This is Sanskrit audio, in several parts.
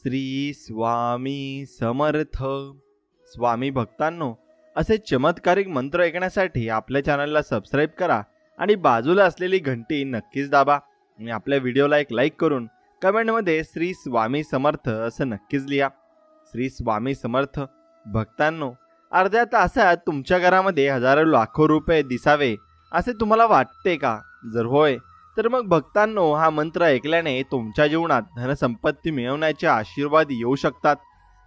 श्री स्वामी समर्थ. स्वामी भक्तांनो, असे चमत्कारिक मंत्र ऐकण्यासाठी आपल्या चॅनलला सबस्क्राईब करा आणि बाजूला असलेली घंटी नक्कीच दाबा आणि आपल्या व्हिडिओला एक लाईक करून कमेंटमध्ये श्री स्वामी समर्थ असं नक्कीच लिहा. श्री स्वामी समर्थ. भक्तांनो, अर्ध्या तासात तुमच्या घरामध्ये हजारो लाखो रुपये दिसावे असे तुम्हाला वाटते का? जर होय तर मग भक्तांनो, हा मंत्र ऐकल्याने तुमच्या जीवनात धनसंपत्ती मिळवण्याचे आशीर्वाद येऊ शकतात.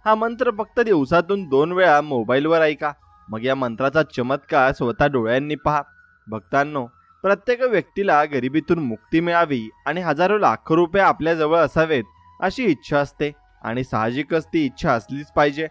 हा मंत्र फक्त दिवसातून 2 वेळा मोबाईलवर ऐका. मग या मंत्राचा चमत्कार स्वतः डोळ्यांनी पहा. भक्तांनो, प्रत्येक व्यक्तीला गरिबीतून मुक्ती मिळावी आणि हजारो लाखो रुपये आपल्याजवळ असावेत अशी इच्छा असते आणि साहजिकच ती इच्छा असलीच पाहिजे.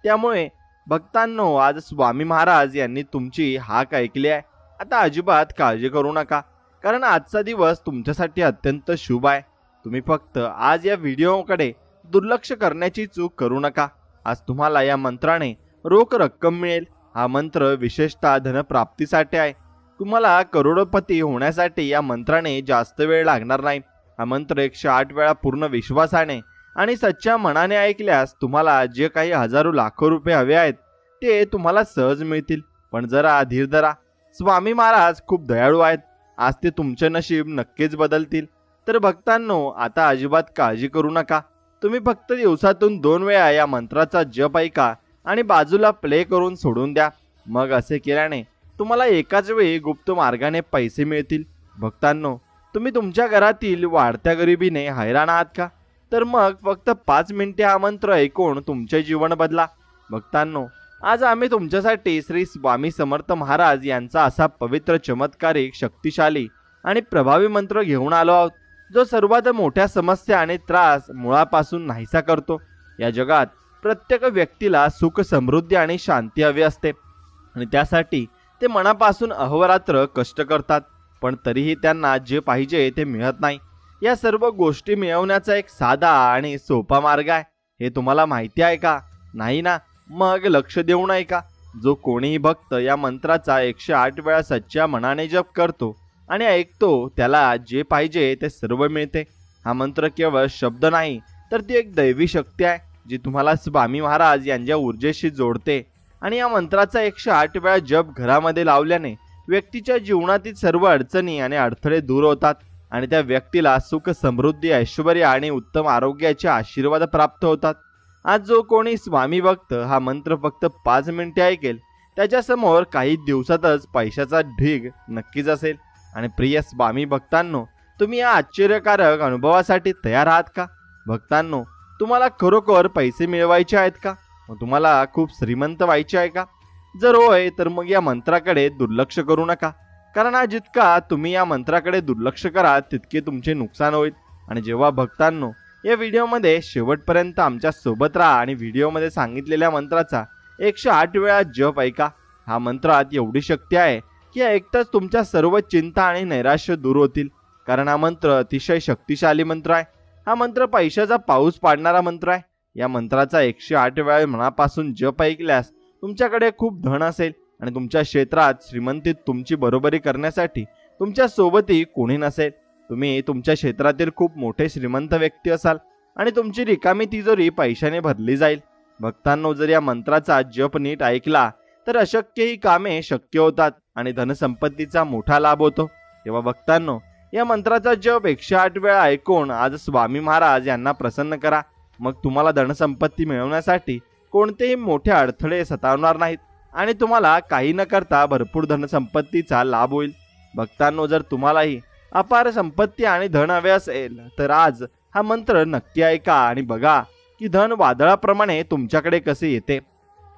त्यामुळे भक्तांनो, आज स्वामी महाराज यांनी तुमची हाक ऐकली आहे. आता अजिबात काळजी करू नका, कारण आजचा दिवस तुमच्यासाठी अत्यंत शुभ आहे. तुम्ही फक्त आज या व्हिडिओकडे दुर्लक्ष करण्याची चूक करू नका. आज तुम्हाला या मंत्राने रोख रक्कम मिळेल. हा मंत्र विशेषतः धनप्राप्तीसाठी आहे. तुम्हाला करोडपती होण्यासाठी या मंत्राने जास्त वेळ लागणार नाही. हा मंत्र 108 वेळा पूर्ण विश्वासाने आणि सच्च्या मनाने ऐकल्यास तुम्हाला जे काही हजारो लाखो रुपये हवे आहेत ते तुम्हाला सहज मिळतील. पण जरा धीर धरा. स्वामी महाराज खूप दयाळू आहेत. आज ते तुमचे नशीब नक्कीच बदलतील. तर भक्तांनो, आता अजिबात काळजी करू नका. तुम्ही फक्त दिवसातून 2 वेळा या मंत्राचा जप ऐका आणि बाजूला प्ले करून सोडून द्या. मग असे केल्याने तुम्हाला एकाच वेळी गुप्त मार्गाने पैसे मिळतील. भक्तांनो, तुम्ही तुमच्या घरातील वाढत्या गरिबीने हैराण आहात का? तर मग फक्त 5 मिनिटे हा मंत्र ऐकून तुमचे जीवन बदला. भक्तांनो, आज आम्ही तुमच्यासाठी श्री स्वामी समर्थ महाराज यांचा असा पवित्र, चमत्कारिक, शक्तिशाली आणि प्रभावी मंत्र घेऊन आलो आहोत, जो सर्वात मोठ्या समस्या आणि त्रास मुळापासून नाहीसा करतो. या जगात प्रत्येक व्यक्तीला सुख, समृद्धी आणि शांती हवी असते आणि त्यासाठी ते मनापासून अहोरात्र कष्ट करतात, पण तरीही त्यांना जे पाहिजे ते मिळत नाही. या सर्व गोष्टी मिळवण्याचा एक साधा आणि सोपा मार्ग आहे. हे तुम्हाला माहिती आहे का? नाही ना? मग लक्ष देऊन ऐका. जो कोणीही भक्त या मंत्राचा 108 वेळा सच्च्या मनाने जप करतो आणि ऐकतो, त्याला जे पाहिजे ते सर्व मिळते. हा मंत्र केवळ शब्द नाही, तर ती एक दैवी शक्ती आहे जी तुम्हाला स्वामी महाराज यांच्या ऊर्जेशी जोडते. आणि या मंत्राचा 108 वेळा जप घरामध्ये लावल्याने व्यक्तीच्या जीवनातील सर्व अडचणी आणि अडथळे दूर होतात आणि त्या व्यक्तीला सुख, समृद्धी, ऐश्वर्य आणि उत्तम आरोग्याचे आशीर्वाद प्राप्त होतात. आज जो कोणी स्वामी भक्त हा मंत्र फक्त 5 मिनिटे ऐकेल, त्याच्यासमोर काही दिवसातच पैशाचा ढीग नक्कीच असेल. आणि प्रिय स्वामी भक्तांनो, तुम्ही या आश्चर्यकारक अनुभवासाठी तयार आहात का? भक्तांनो, तुम्हाला खरोखर पैसे मिळवायचे आहेत का? मग तुम्हाला खूप श्रीमंत व्हायचे आहे का? जर होय, तर मग या मंत्राकडे दुर्लक्ष करू नका, कारण हा जितका तुम्ही या मंत्राकडे दुर्लक्ष कराल तितके तुमचे नुकसान होईल. आणि जेव्हा भक्तांनो, या व्हिडिओमध्ये शेवटपर्यंत आमच्या सोबत राहा आणि व्हिडिओमध्ये सांगितलेल्या मंत्राचा 108 वेळा जप ऐका. हा मंत्रात एवढी शक्ती आहे की ऐकताच तुमच्या सर्व चिंता आणि नैराश्य दूर होतील, कारण हा मंत्र अतिशय शक्तिशाली मंत्र आहे. हा मंत्र पैशाचा पाऊस पाडणारा मंत्र आहे. या मंत्राचा 108 वेळा मनापासून जप ऐकल्यास तुमच्याकडे खूप धन असेल आणि तुमच्या क्षेत्रात श्रीमंतीत तुमची बरोबरी करण्यासाठी तुमच्या सोबतही कोणी नसेल. तुम्ही तुमच्या क्षेत्रातील खूप मोठे श्रीमंत व्यक्ती असाल आणि तुमची रिकामी तिजोरी पैशाने भरली जाईल. भक्तांनो, जर या मंत्राचा जप नीट ऐकला तर अशक्य ही कामे शक्य होतात आणि धनसंपत्तीचा मोठा लाभ होतो. तेव्हा भक्तांनो, या मंत्राचा जप 108 वेळा ऐकून आज स्वामी महाराज यांना प्रसन्न करा. मग तुम्हाला धनसंपत्ती मिळवण्यासाठी कोणतेही मोठे अडथळे सतावणार नाहीत आणि तुम्हाला काही न करता भरपूर धनसंपत्तीचा लाभ होईल. भक्तांनो, जर तुम्हालाही अपार संपत्ती आणि धन हवे असेल तर आज हा मंत्र नक्की ऐका आणि बघा की धन वादळाप्रमाणे तुमच्याकडे कसे येते.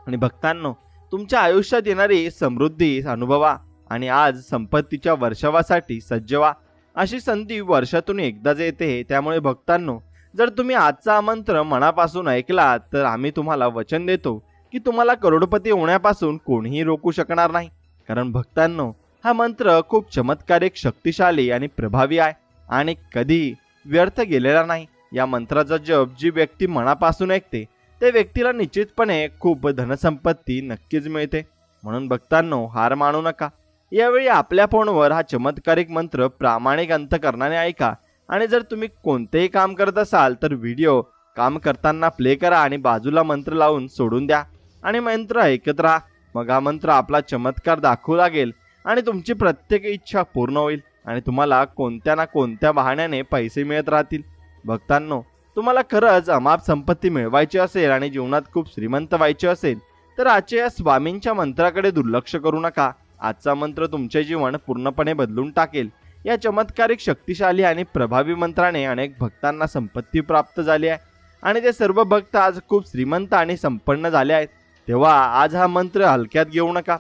आणि भक्तांनो, तुमच्या आयुष्यात येणारी समृद्धी अनुभवा आणि आज संपत्तीच्या वर्षावासाठी सज्ज व्हा. अशी संधी वर्षातून एकदाच येते. त्यामुळे भक्तांनो, जर तुम्ही आजचा मंत्र मनापासून ऐकला तर आम्ही तुम्हाला वचन देतो की तुम्हाला करोडपती होण्यापासून कोणीही रोखू शकणार नाही. कारण भक्तांनो, हा मंत्र खूप चमत्कारिक, शक्तिशाली आणि प्रभावी आहे आणि कधी व्यर्थ गेलेला नाही. या मंत्राचा जप जी व्यक्ती मनापासून ऐकते त्या व्यक्तीला निश्चितपणे खूप धनसंपत्ती नक्कीच मिळते. म्हणून भक्तांनो, हार मानू नका. यावेळी आपल्या फोनवर हा चमत्कारिक मंत्र प्रामाणिक अंतकरणाने ऐका आणि जर तुम्ही कोणतेही काम करत असाल तर व्हिडिओ काम करताना प्ले करा आणि बाजूला मंत्र लावून सोडून द्या आणि मंत्र ऐकत राहा. मग हा मंत्र आपला चमत्कार दाखवू लागेल आणि तुमची प्रत्येक इच्छा पूर्ण होईल आणि तुम्हाला कोणत्या ना कोणत्या बहाण्याने पैसे मिळत राहतील. भक्तांनो, तुम्हाला खरंच अमाप संपत्ती मिळवायची असेल आणि जीवनात खूप श्रीमंत व्हायचे असेल तर आजच्या या स्वामींच्या मंत्राकडे दुर्लक्ष करू नका. आजचा मंत्र तुमचे जीवन पूर्णपणे बदलून टाकेल. या चमत्कारिक, शक्तिशाली आणि प्रभावी मंत्राने अनेक भक्तांना संपत्ती प्राप्त झाली आहे आणि ते सर्व भक्त आज खूप श्रीमंत आणि संपन्न झाले आहेत. तेव्हा आज हा मंत्र हलक्यात घेऊ नका.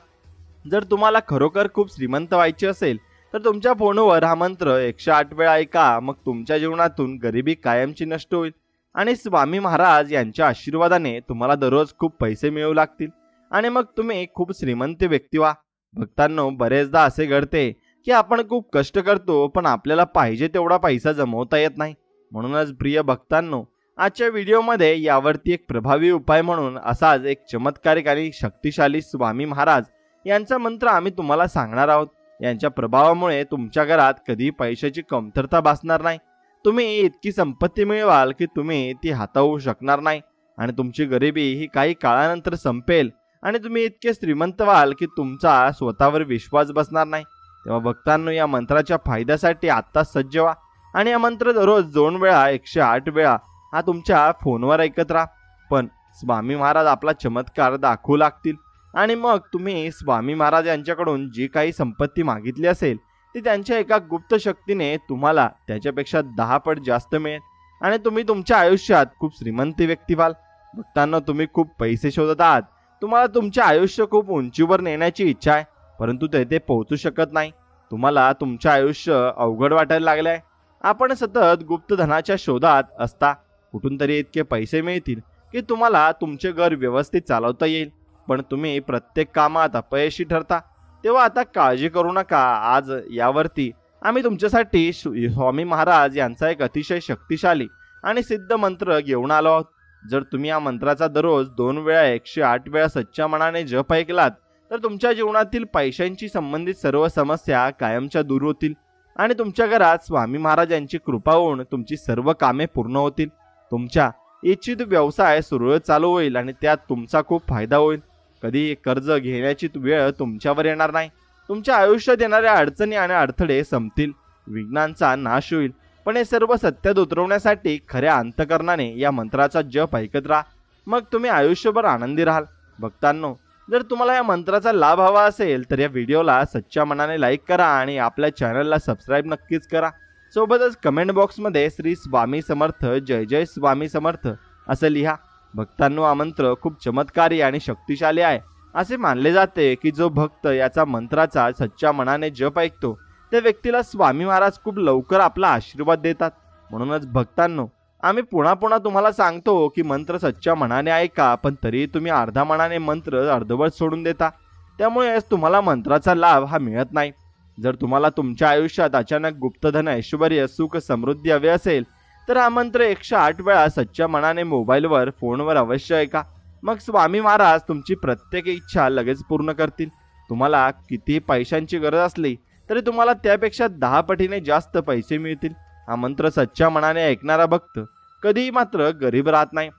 जर तुम्हाला खरोखर खूप श्रीमंत व्हायचे असेल तर तुमच्या फोनवर हा मंत्र 108 वेळा ऐका. मग तुमच्या जीवनातून गरिबी कायमची नष्ट होईल आणि स्वामी महाराज यांच्या आशीर्वादाने तुम्हाला दररोज खूप पैसे मिळू लागतील आणि मग तुम्ही खूप श्रीमंत व्यक्ती व्हा. भक्तांनो, बरेचदा असे घडते की आपण खूप कष्ट करतो पण आपल्याला पाहिजे तेवढा पैसा जमवता येत नाही. म्हणूनच प्रिय भक्तांनो, आजच्या व्हिडिओमध्ये यावरती एक प्रभावी उपाय म्हणून असाच एक चमत्कारिक आणि शक्तिशाली स्वामी महाराज यांचा मंत्र आम्ही तुम्हाला सांगणार आहोत. यांच्या प्रभावामुळे तुमच्या घरात कधी पैशाची कमतरता भासणार नाही. तुम्ही इतकी संपत्ती मिळवाल की तुम्ही ती हाताळू शकणार नाही आणि तुमची गरिबी ही काही काळानंतर संपेल आणि तुम्ही इतके श्रीमंत व्हाल की तुमचा स्वतःवर विश्वास बसणार नाही. तेव्हा भक्तांनो, या मंत्राच्या फायद्यासाठी आत्ताच सज्ज व्हा आणि हा मंत्र दररोज 2 वेळा 108 वेळा हा तुमच्या फोनवर ऐकत राहा. पण स्वामी महाराज आपला चमत्कार दाखवू लागतील आणि मग तुम्ही स्वामी महाराज यांच्याकडून जी काही संपत्ती मागितली असेल ती त्यांच्या एका गुप्त शक्तीने तुम्हाला त्याच्यापेक्षा 10 पट जास्त मिळेल आणि तुम्ही तुमच्या आयुष्यात खूप श्रीमंत व्यक्ती व्हाल. भक्तांनो, तुम्ही खूप पैसे शोधत आहात. तुम्हाला तुमचे आयुष्य खूप उंचीवर नेण्याची इच्छा आहे परंतु तेथे पोहोचू शकत नाही. तुम्हाला तुमचे आयुष्य अवघड वाटायला लागले आहे. आपण सतत गुप्त धनाच्या शोधात असता. कुठून तरी इतके पैसे मिळतील की तुम्हाला तुमचे घर व्यवस्थित चालवता येईल पण तुम्ही प्रत्येक कामात अपयशी ठरता. तेव्हा आता काळजी करू नका. आज यावरती आम्ही तुमच्यासाठी स्वामी महाराज यांचा एक अतिशय शक्तिशाली आणि सिद्ध मंत्र घेऊन आलो आहोत. जर तुम्ही या मंत्राचा दररोज 2 वेळा 108 वेळा सच्च्या मनाने जप ऐकलात तर तुमच्या जीवनातील पैशांची संबंधित सर्व समस्या कायमच्या दूर होतील आणि तुमच्या घरात स्वामी महाराज यांची कृपा होऊन तुमची सर्व कामे पूर्ण होतील. तुमच्या इच्छित व्यवसाय सुरळीत चालू होईल आणि त्यात तुमचा खूप फायदा होईल. कधी कर्ज घेण्याची वेळ तुमच्यावर येणार नाही. तुमच्या आयुष्यात येणाऱ्या अडचणी आणि अडथळे संपतील. विघ्नांचा नाश होईल. पण हे सर्व सत्यात उतरवण्यासाठी खऱ्या अंतकरणाने या मंत्राचा जप ऐकत राहा. मग तुम्ही आयुष्यभर आनंदी राहाल. भक्तांनो, जर तुम्हाला या मंत्राचा लाभ हवा असेल तर या व्हिडिओला सच्च्या मनाने लाईक करा आणि आपल्या चॅनलला सबस्क्राईब नक्कीच करा. सोबतच कमेंट बॉक्समध्ये श्री स्वामी समर्थ, जय जय स्वामी समर्थ असं लिहा. भक्तांनो, हा मंत्र खूप चमत्कारी आणि शक्तिशाली आहे. असे मानले जाते की जो भक्त याचा मंत्राचा सच्च्या मनाने जप ऐकतो त्या व्यक्तीला स्वामी महाराज खूप लवकर आपला आशीर्वाद देतात. म्हणूनच भक्तांनो, आम्ही पुन्हा पुन्हा तुम्हाला सांगतो की मंत्र सच्च्या मनाने ऐका पण तरी तुम्ही अर्धा मनाने मंत्र अर्धवट सोडून देता. त्यामुळे तुम्हाला मंत्राचा लाभ हा मिळत नाही. जर तुम्हाला तुमच्या आयुष्यात अचानक गुप्तधन, ऐश्वर्य, सुख, समृद्धी हवे असेल तर हा मंत्र 108 वेळा सच्च्या मनाने मोबाईलवर, फोनवर अवश्य ऐका. मग स्वामी महाराज तुमची प्रत्येक इच्छा लगेच पूर्ण करतील. तुम्हाला किती पैशांची गरज असली तरी तुम्हाला त्यापेक्षा 10 पटीने जास्त पैसे मिळतील. हा मंत्र सच्च्या मनाने ऐकणारा भक्त कधीही मात्र गरीब राहत नाही.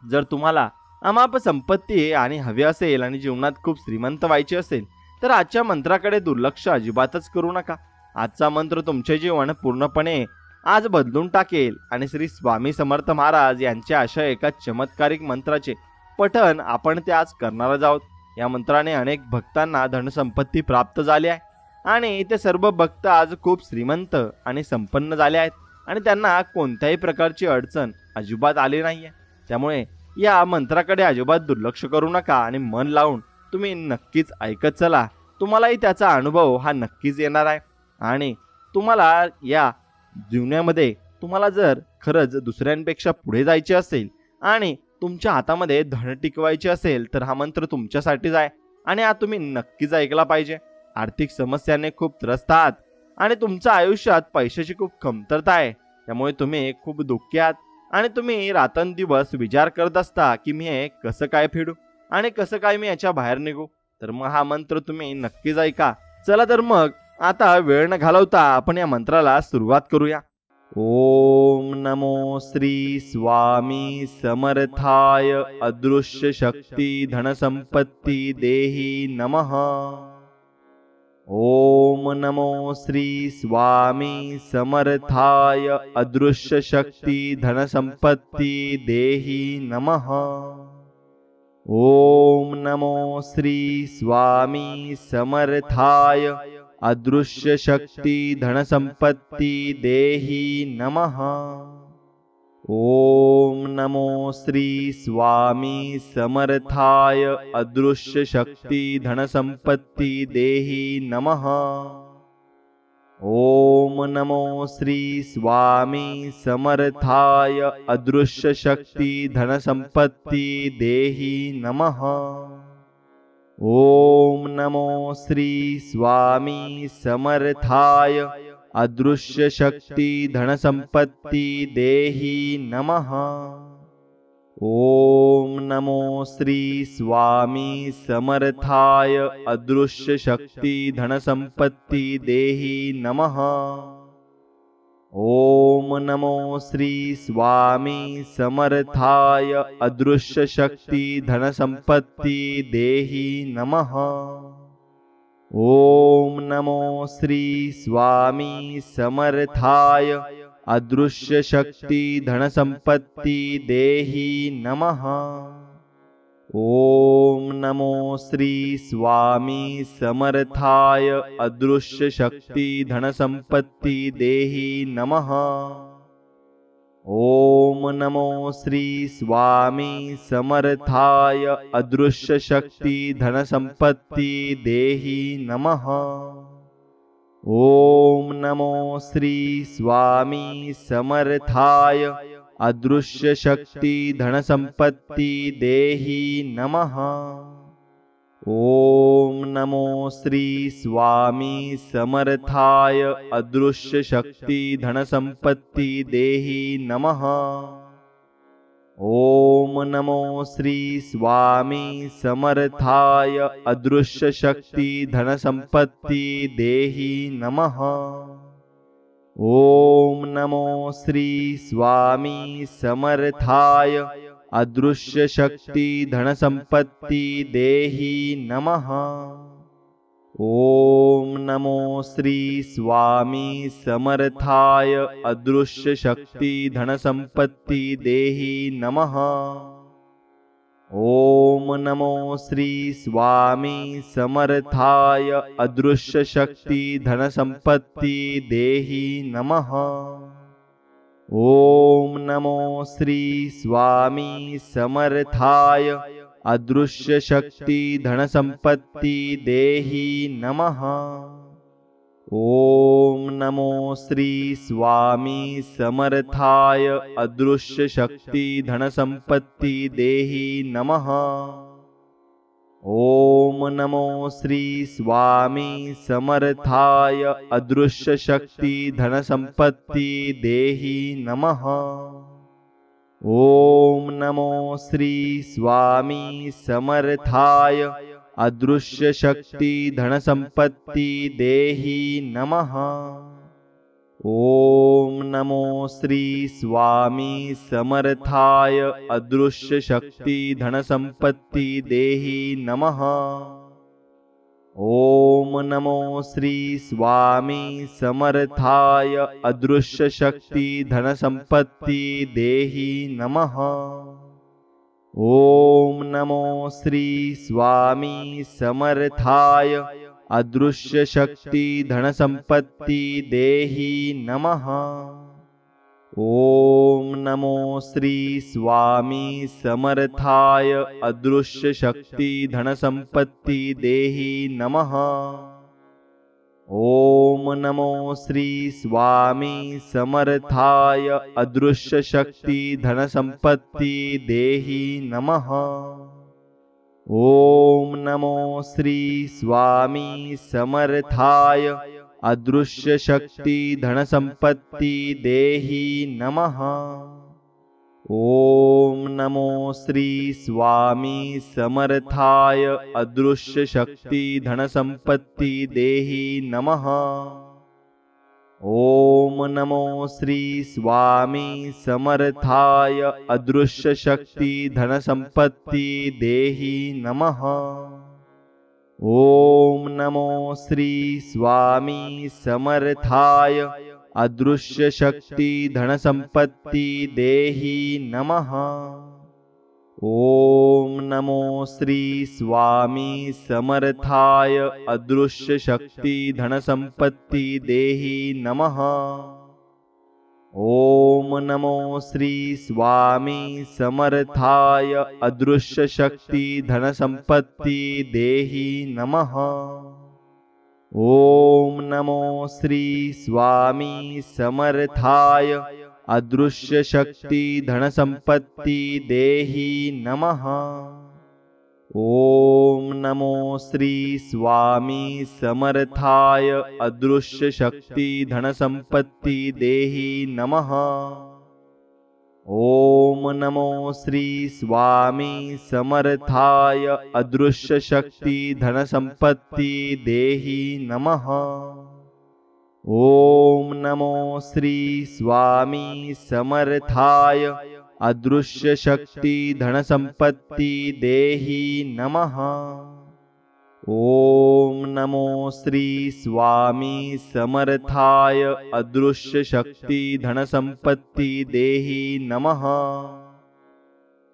जर तुम्हाला अमाप संपत्ती आणि हवी असेल आणि जीवनात खूप श्रीमंत व्हायचे असेल तर आजच्या मंत्राकडे दुर्लक्ष अजिबातच करू नका. आजचा मंत्र तुमचे जीवन पूर्णपणे आज बदलून टाकेल आणि श्री स्वामी समर्थ महाराज यांच्या अशा एका चमत्कारिक मंत्राचे पठण आपण ते आज करणारच आहोत. या मंत्राने अनेक भक्तांना धनसंपत्ती प्राप्त झाली आहे आणि ते सर्व भक्त आज खूप श्रीमंत आणि संपन्न झाले आहेत आणि त्यांना कोणत्याही प्रकारची अडचण अजिबात आली नाहीये. त्यामुळे या मंत्राकडे अजिबात दुर्लक्ष करू नका आणि मन लावून तुम्ही नक्कीच ऐकत चला. तुम्हालाही त्याचा अनुभव हा नक्कीच येणार आहे आणि तुम्हाला या जीवनामध्ये तुम्हाला जर खरंच दुसऱ्यांपेक्षा पुढे जायचे असेल आणि तुमच्या हातामध्ये धन टिकवायचे असेल तर हा मंत्र तुमच्यासाठीच आहे आणि हा तुम्ही नक्कीच ऐकला पाहिजे. आर्थिक समस्याने खूप त्रस्त आहात आणि तुमच्या आयुष्यात पैशाची खूप कमतरता आहे. त्यामुळे तुम्ही खूप दुःखी आहात आणि तुम्ही रात्रंदिवस विचार करत असता की मी हे कसं काय फेडू आणि कसं काय मी याच्या बाहेर निघू. तर मग हा मंत्र तुम्ही नक्कीच ऐका. चला तर मग आता वेळ न घालवता आपण या मंत्राला सुरुवात करूया. ओम नमो श्री स्वामी समर्थाय अदृश्य शक्ती धनसंपत्ती देही नमः। ओम नमो श्री स्वामी समर्थाय अदृश्य शक्ती धनसंपत्ती देही नमः। ओम नमो श्री स्वामी समर्थाय अदृश्य शक्ती धनसंपत्ती देही नमः। ओम नमो श्री स्वामी समर्थाय अदृश्य शक्ती धनसंपत्ती देही नमः। ओम नमो श्री स्वामी समर्थाय अदृश्य शक्ती धनसंपत्ती देही नमः। ओम नमो श्री स्वामी समर्थाय अदृश्य शक्ती धनसंपत्ती देही नमः। ओम नमो श्री स्वामी समर्थाय अदृश्य शक्ती धनसंपत्ती देही नमः। ओम नमो श्री स्वामी समर्थाय अदृश्य शक्ती धनसंपत्ती देही नमः। ओम नमो श्री स्वामी समर्थाय अदृश्य शक्ती धनसंपत्ती देही नमः। ओम नमो श्री स्वामी समर्थाय अदृश्य शक्ती धनसंपत्ती देही नमः। ओम नमो श्री स्वामी समर्थाय अदृश्य शक्ती धनसंपत्ती देही नमः। ओम नमो श्री स्वामी समर्थाय अदृश्य शक्ती धनसंपत्ती देही नमः। ओम नमो श्री स्वामी समर्थाय अदृश्य शक्ती धनसंपत्ती देही नमः। ओम नमो श्री स्वामी समर्थाय अदृश्य शक्ती धनसंपत्ती देही नमः। ओम नमो श्री स्वामी समर्थाय अदृश्य शक्ती धनसंपत्ती देही नमः। ओम नमो श्री स्वामी समर्थाय अदृश्य शक्ती धनसंपत्ती देही नमः। ओम नमो श्री स्वामी समर्थाय अदृश्य शक्ती धनसंपत्ती देही नमः। ओम नमो श्री स्वामी समर्थाय अदृश्य शक्ती धनसंपत्ती देही नमः। ओम नमो श्री स्वामी समर्थाय अदृश्य शक्ती धनसंपत्ती देही नमः। ओम नमो श्री स्वामी समर्थाय अदृश्य शक्ती धनसंपत्ती देही नमः। ओम नमो श्री स्वामी समर्थाय अदृश्य शक्ती धनसंपत्ती देही नमः। ओम नमो श्री स्वामी समर्थाय अदृश्य शक्ती धनसंपत्ती देही नमः। ओम नमो श्री स्वामी समर्थाय अदृश्य शक्ती धनसंपत्ती देही नमः। ओम नमो श्री स्वामी समर्थाय अदृश्य शक्ती धनसंपत्ती देही नमः। ओम नमो श्री स्वामी समर्थाय अदृश्य शक्ती धनसंपत्ती देही नमः। ओम नमो श्री स्वामी समर्थाय अदृश्य शक्ती धनसंपत्ती देही नमः। ओम नमो श्री स्वामी समर्थाय अदृश्य शक्ती धनसंपत्ती देही नमः। ओम नमो श्री स्वामी समर्थाय अदृश्य शक्ती धनसंपत्ती देही नमः। ओम नमो श्री स्वामी समर्थाय अदृश्य शक्ती धनसंपत्ती देहि नमः। ओम नमो श्री स्वामी समर्थाय अदृश्य शक्ती धनसंपत्ती देहि नमः। ओम नमो श्री स्वामी समर्थाय अदृश्य शक्ती धनसंपत्ती देहि नमः। ओम नमो श्री स्वामी समर्थाय अदृश्य शक्ती धनसंपत्ती देहि नमः। ओम नमो श्री स्वामी समर्थाय अदृश्य शक्ती धनसंपत्ती देहि नमः। ओम नमो श्री स्वामी समर्थाय अदृश्य शक्ती धनसंपत्ती देहि नमः। ओम नमो श्री स्वामी समर्थाय अदृश्य शक्ती धनसंपत्ती देहि नमः। ओम नमो श्री स्वामी समर्थाय अदृश्य शक्ती धनसंपत्ती देहि नमः। ओम नमो श्री स्वामी समर्थाय अदृश्य शक्ती धनसंपत्ती देहि नमः।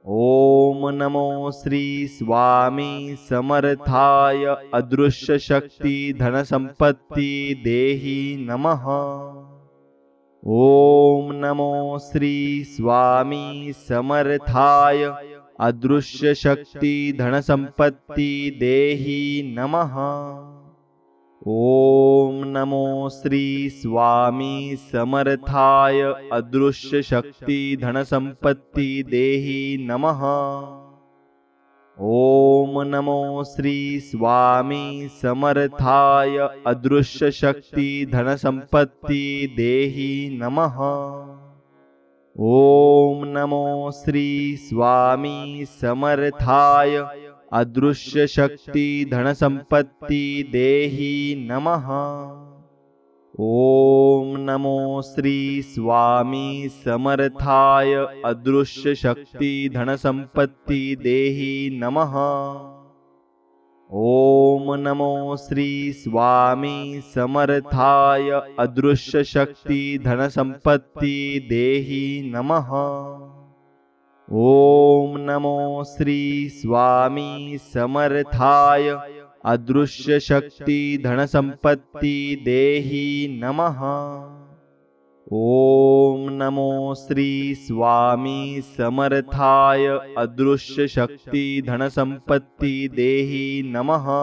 ओम नमो श्री स्वामी समर्थाय अदृश्य शक्ती धनसंपत्ती देहि नमः। ओम नमो श्री स्वामी समर्थाय अदृश्य शक्ती धनसंपत्ती देहि नमः। ओम नमो श्री स्वामी समर्थाय अदृश्य शक्ती धनसंपत्ती देहि नमः। ओम नमो श्री स्वामी समर्थाय अदृश्य शक्ती धनसंपत्ती देहि नमः। ओम नमो श्री स्वामी समर्थाय अदृश्य शक्ती धनसंपत्ती देहि नमः। ओम नमो श्री स्वामी समर्थाय अदृश्य शक्ती धनसंपत्ती देहि नमः। ओम नमो श्री स्वामी समर्थाय अदृश्य शक्ती धनसंपत्ती देहि नमः। ओम नमो श्री स्वामी समर्थाय अदृश्य शक्ती धनसंपत्ती देहि नमः। ओम नमो श्री स्वामी समर्थाय अदृश्य शक्ती धनसंपत्ती देहि नमः।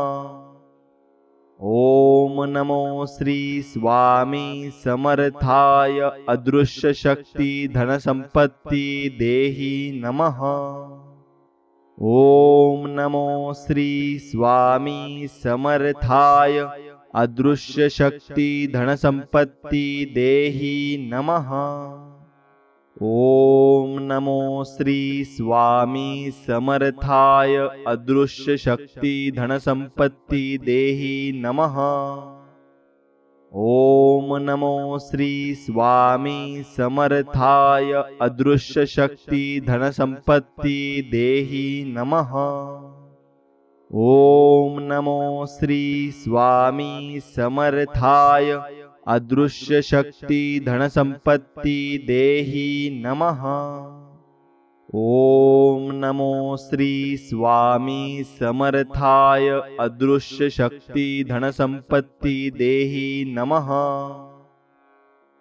ओम नमो श्री स्वामी समर्थाय अदृश्य शक्ती धनसंपत्ती देहि नमः। ओम नमो श्री स्वामी समर्थाय अदृश्य शक्ती धनसंपत्ती देहि नमः। ओम नमो श्री स्वामी समर्थाय अदृश्य शक्ती धनसंपत्ती देहि नमः। ओम नमो श्री स्वामी समर्थाय अदृश्य शक्ती धनसंपत्ती देहि नमः। ओम नमो श्री स्वामी समर्थाय अदृश्य शक्ती धनसंपत्ती देहि नमः। ओम नमो श्री स्वामी समर्थाय अदृश्य शक्ती धनसंपत्ती देहि नमः।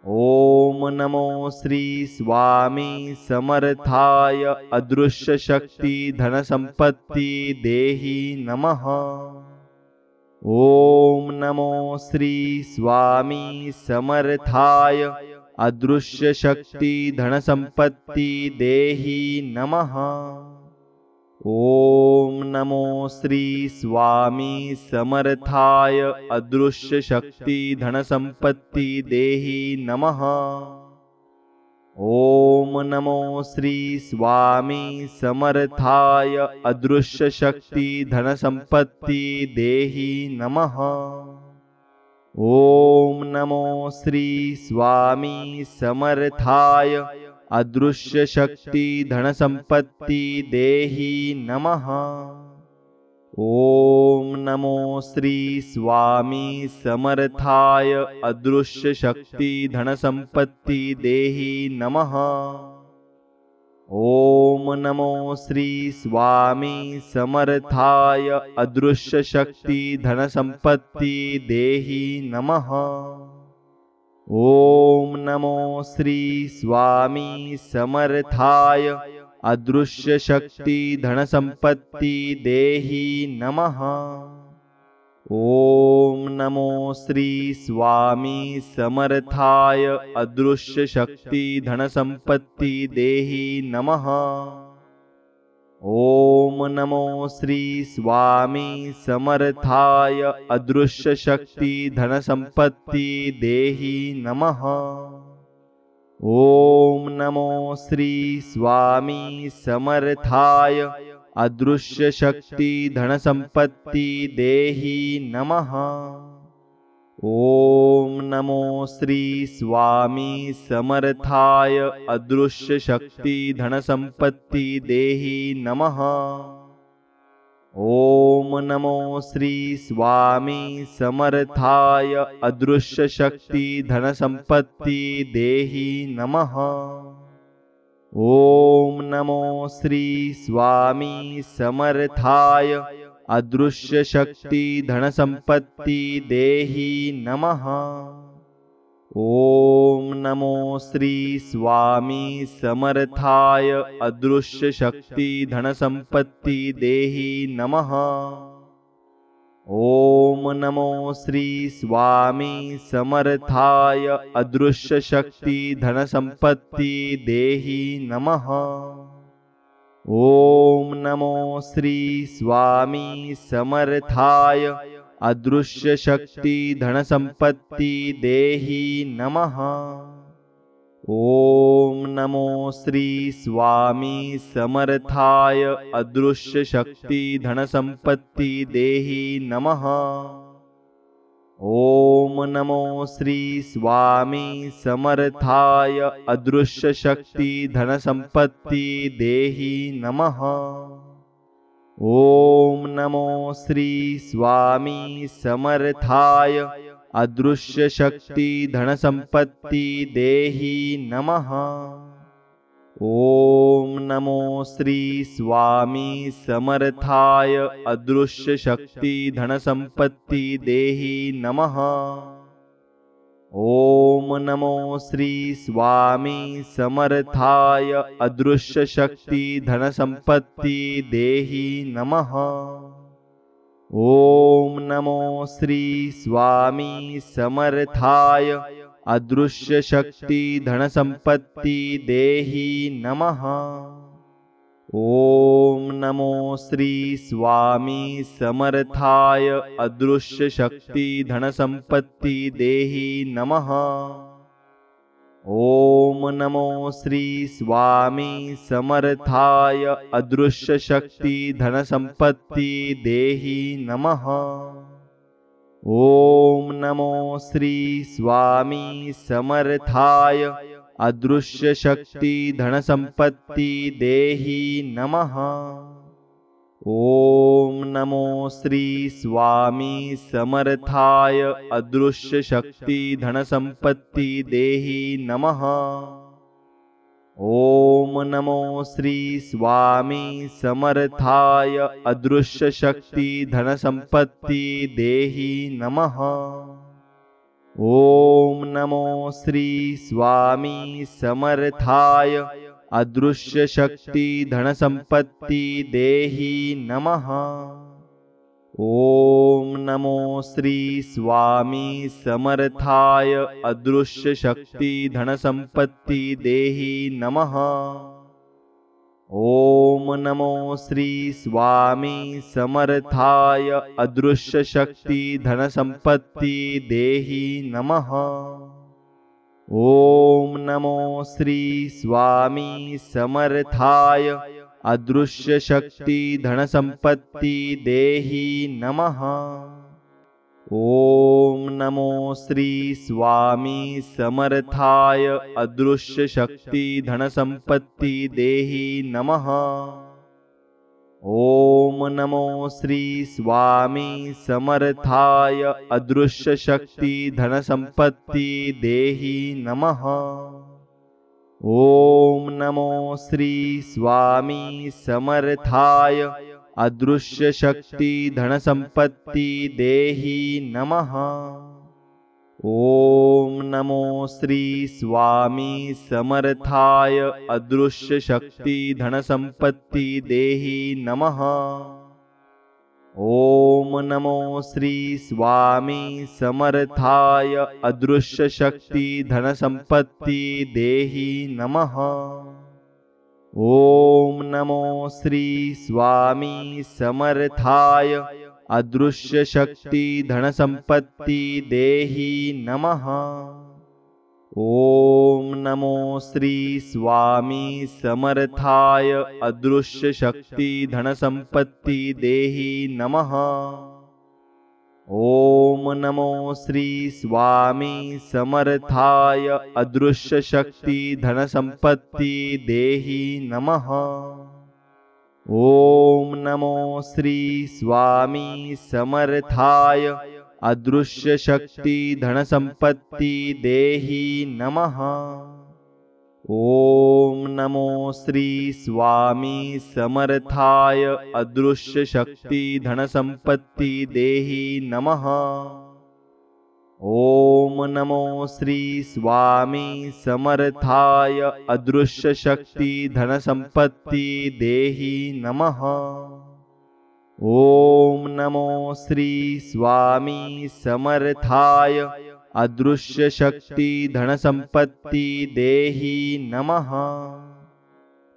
ओम नमो श्री स्वामी समर्थाय अदृश्य शक्ती धनसंपत्ती देहि नमः। ओम नमो श्री स्वामी समर्थाय अदृश्य शक्ती धनसंपत्ती देहि नमः। ओम नमो श्री स्वामी समर्थाय अदृश्य शक्ती धनसंपत्ती देहि नमः। ओम नमो श्री स्वामी समर्थाय अदृश्य शक्ती धनसंपत्ती देहि नमः। ओम नमो श्री स्वामी समर्थाय अदृश्य शक्ति धन संपत्ति देहि नमः। ओम नमो श्री स्वामी समर्थाय अदृश्य शक्ति धन संपत्ति देहि नमः। ओम नमो श्री स्वामी समर्थाय अदृश्य शक्ति धन संपत्ति देहि नमः। ओम नमो श्री स्वामी समर्थाय अदृश्य शक्ति धन संपत्ति देहि नमः। ओम नमो श्री स्वामी समर्थाय अदृश्य शक्ति धन संपत्ति देहि नमः। ओम नमो श्री स्वामी समर्थाय अदृश्य शक्ति धन संपत्ति देहि नमः। ओम नमो श्री स्वामी समर्थाय अदृश्य शक्ति धन संपत्ति देहि नमः। ओम नमो श्री स्वामी समर्थाय अदृश्य शक्ति धन संपत्ति देहि नमः। ओम नमो श्री स्वामी समर्थाय अदृश्य शक्ति धन संपत्ति देहि नमः। ओम नमो श्री स्वामी समर्थाय अदृश्य शक्ति धन संपत्ति देहि नमः। ओम नमो श्री स्वामी समर्थाय अदृश्य शक्ति धन संपत्ति देहि नमः। ओम नमो श्री स्वामी समर्थाय अदृश्य शक्ति धन संपत्ति देहि नमः। ओम नमो श्री स्वामी समर्थाय अदृश्य शक्ति धन संपत्ति देहि नमः। ओम नमो श्री स्वामी समर्थाय अदृश्य शक्ति धन संपत्ति देहि नमः। ओम नमो श्री स्वामी समर्थाय अदृश्य शक्ति धन संपत्ति देहि नमः। ओम नमो श्री स्वामी समर्थाय अदृश्य शक्ति धन संपत्ति देहि नमः। ओम नमो श्री स्वामी समर्थाय अदृश्य शक्ति धन संपत्ति देहि नमः। ओम नमो श्री स्वामी समर्थाय अदृश्य शक्ति धन संपत्ति देहि नमः। ओम नमो श्री स्वामी समर्थाय अदृश्य शक्ति धन संपत्ति देहि नमः। ओम नमो श्री स्वामी समर्थाय अदृश्य शक्ति धन संपत्ति देहि नमः। ओम नमो श्री स्वामी समर्थाय अदृश्य शक्ति धन संपत्ति देहि नमः। ओम नमो श्री स्वामी समर्थाय अदृश्य शक्ति धन संपत्ति देहि नमः। ओम नमो श्री स्वामी समर्थाय अदृश्य शक्ति धन संपत्ति देहि नमः। ओम नमो श्री स्वामी समर्थाय अदृश्य शक्ति धन संपत्ति देहि नमः। ओम नमो श्री स्वामी समर्थाय अदृश्य शक्ति धन संपत्ति देहि नमः। ओम नमो श्री स्वामी समर्थाय अदृश्य शक्ति धन संपत्ति देहि नमः। ओम नमो श्री स्वामी समर्थाय अदृश्य शक्ति धन संपत्ति देहि नमः। ओम नमो श्री स्वामी समर्थाय अदृश्य शक्ति धन संपत्ति देहि नमः। ओम नमो श्री स्वामी समर्थाय अदृश्य शक्ति धन संपत्ति देहि नमः। ओम नमो श्री स्वामी समर्थाय अदृश्य शक्ति धन संपत्ति देहि नमः। ओम नमो श्री स्वामी समर्थाय अदृश्य शक्ति धन संपत्ति देहि नमः। ओम नमो श्री स्वामी समर्थाय अदृश्य शक्ति धन संपत्ति देहि नमः। ओम नमो श्री स्वामी समर्थाय अदृश्य शक्ति धन संपत्ति देहि नमः। ओम नमो श्री स्वामी समर्थाय अदृश्य शक्ति धन संपत्ति देहि नमः। ओम नमो श्री स्वामी समर्थाय अदृश्य शक्ति धन संपत्ति देहि नमः। ओम नमो श्री स्वामी समर्थाय अदृश्य शक्ति धन संपत्ति देहि नमः। ओम नमो श्री स्वामी समर्थाय अदृश्य शक्ति धन संपत्ति देहि नमः। ओम नमो श्री स्वामी समर्थाय अदृश्य शक्ति धन संपत्ति देहि नमः। ओम नमो श्री स्वामी समर्थाय अदृश्य शक्ति धन संपत्ति देहि नमः। ओम नमो श्री स्वामी समर्थाय अदृश्य शक्ति धन संपत्ति देहि नमः।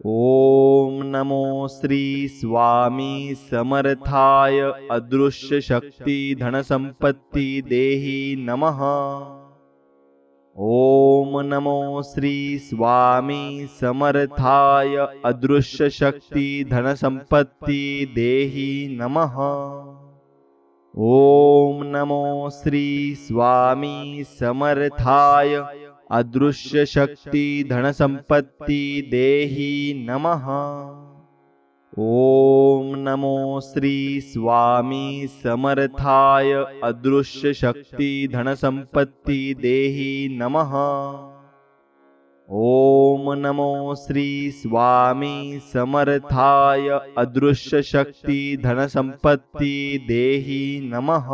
ओम नमो श्री स्वामी समर्थाय अदृश्य शक्ति धन संपत्ति देहि नमः। ओम नमो श्री स्वामी समर्थाय अदृश्य शक्ति धन संपत्ति देहि नमः। ओम नमो श्री स्वामी समर्थाय अदृश्य शक्ति धन संपत्ति देहि नमः। ओम नमो श्री स्वामी समर्थाय अदृश्य शक्ति धन संपत्ति देहि नमः। ओम नमो श्री स्वामी समर्थाय अदृश्य शक्ति धन संपत्ति देहि नमः।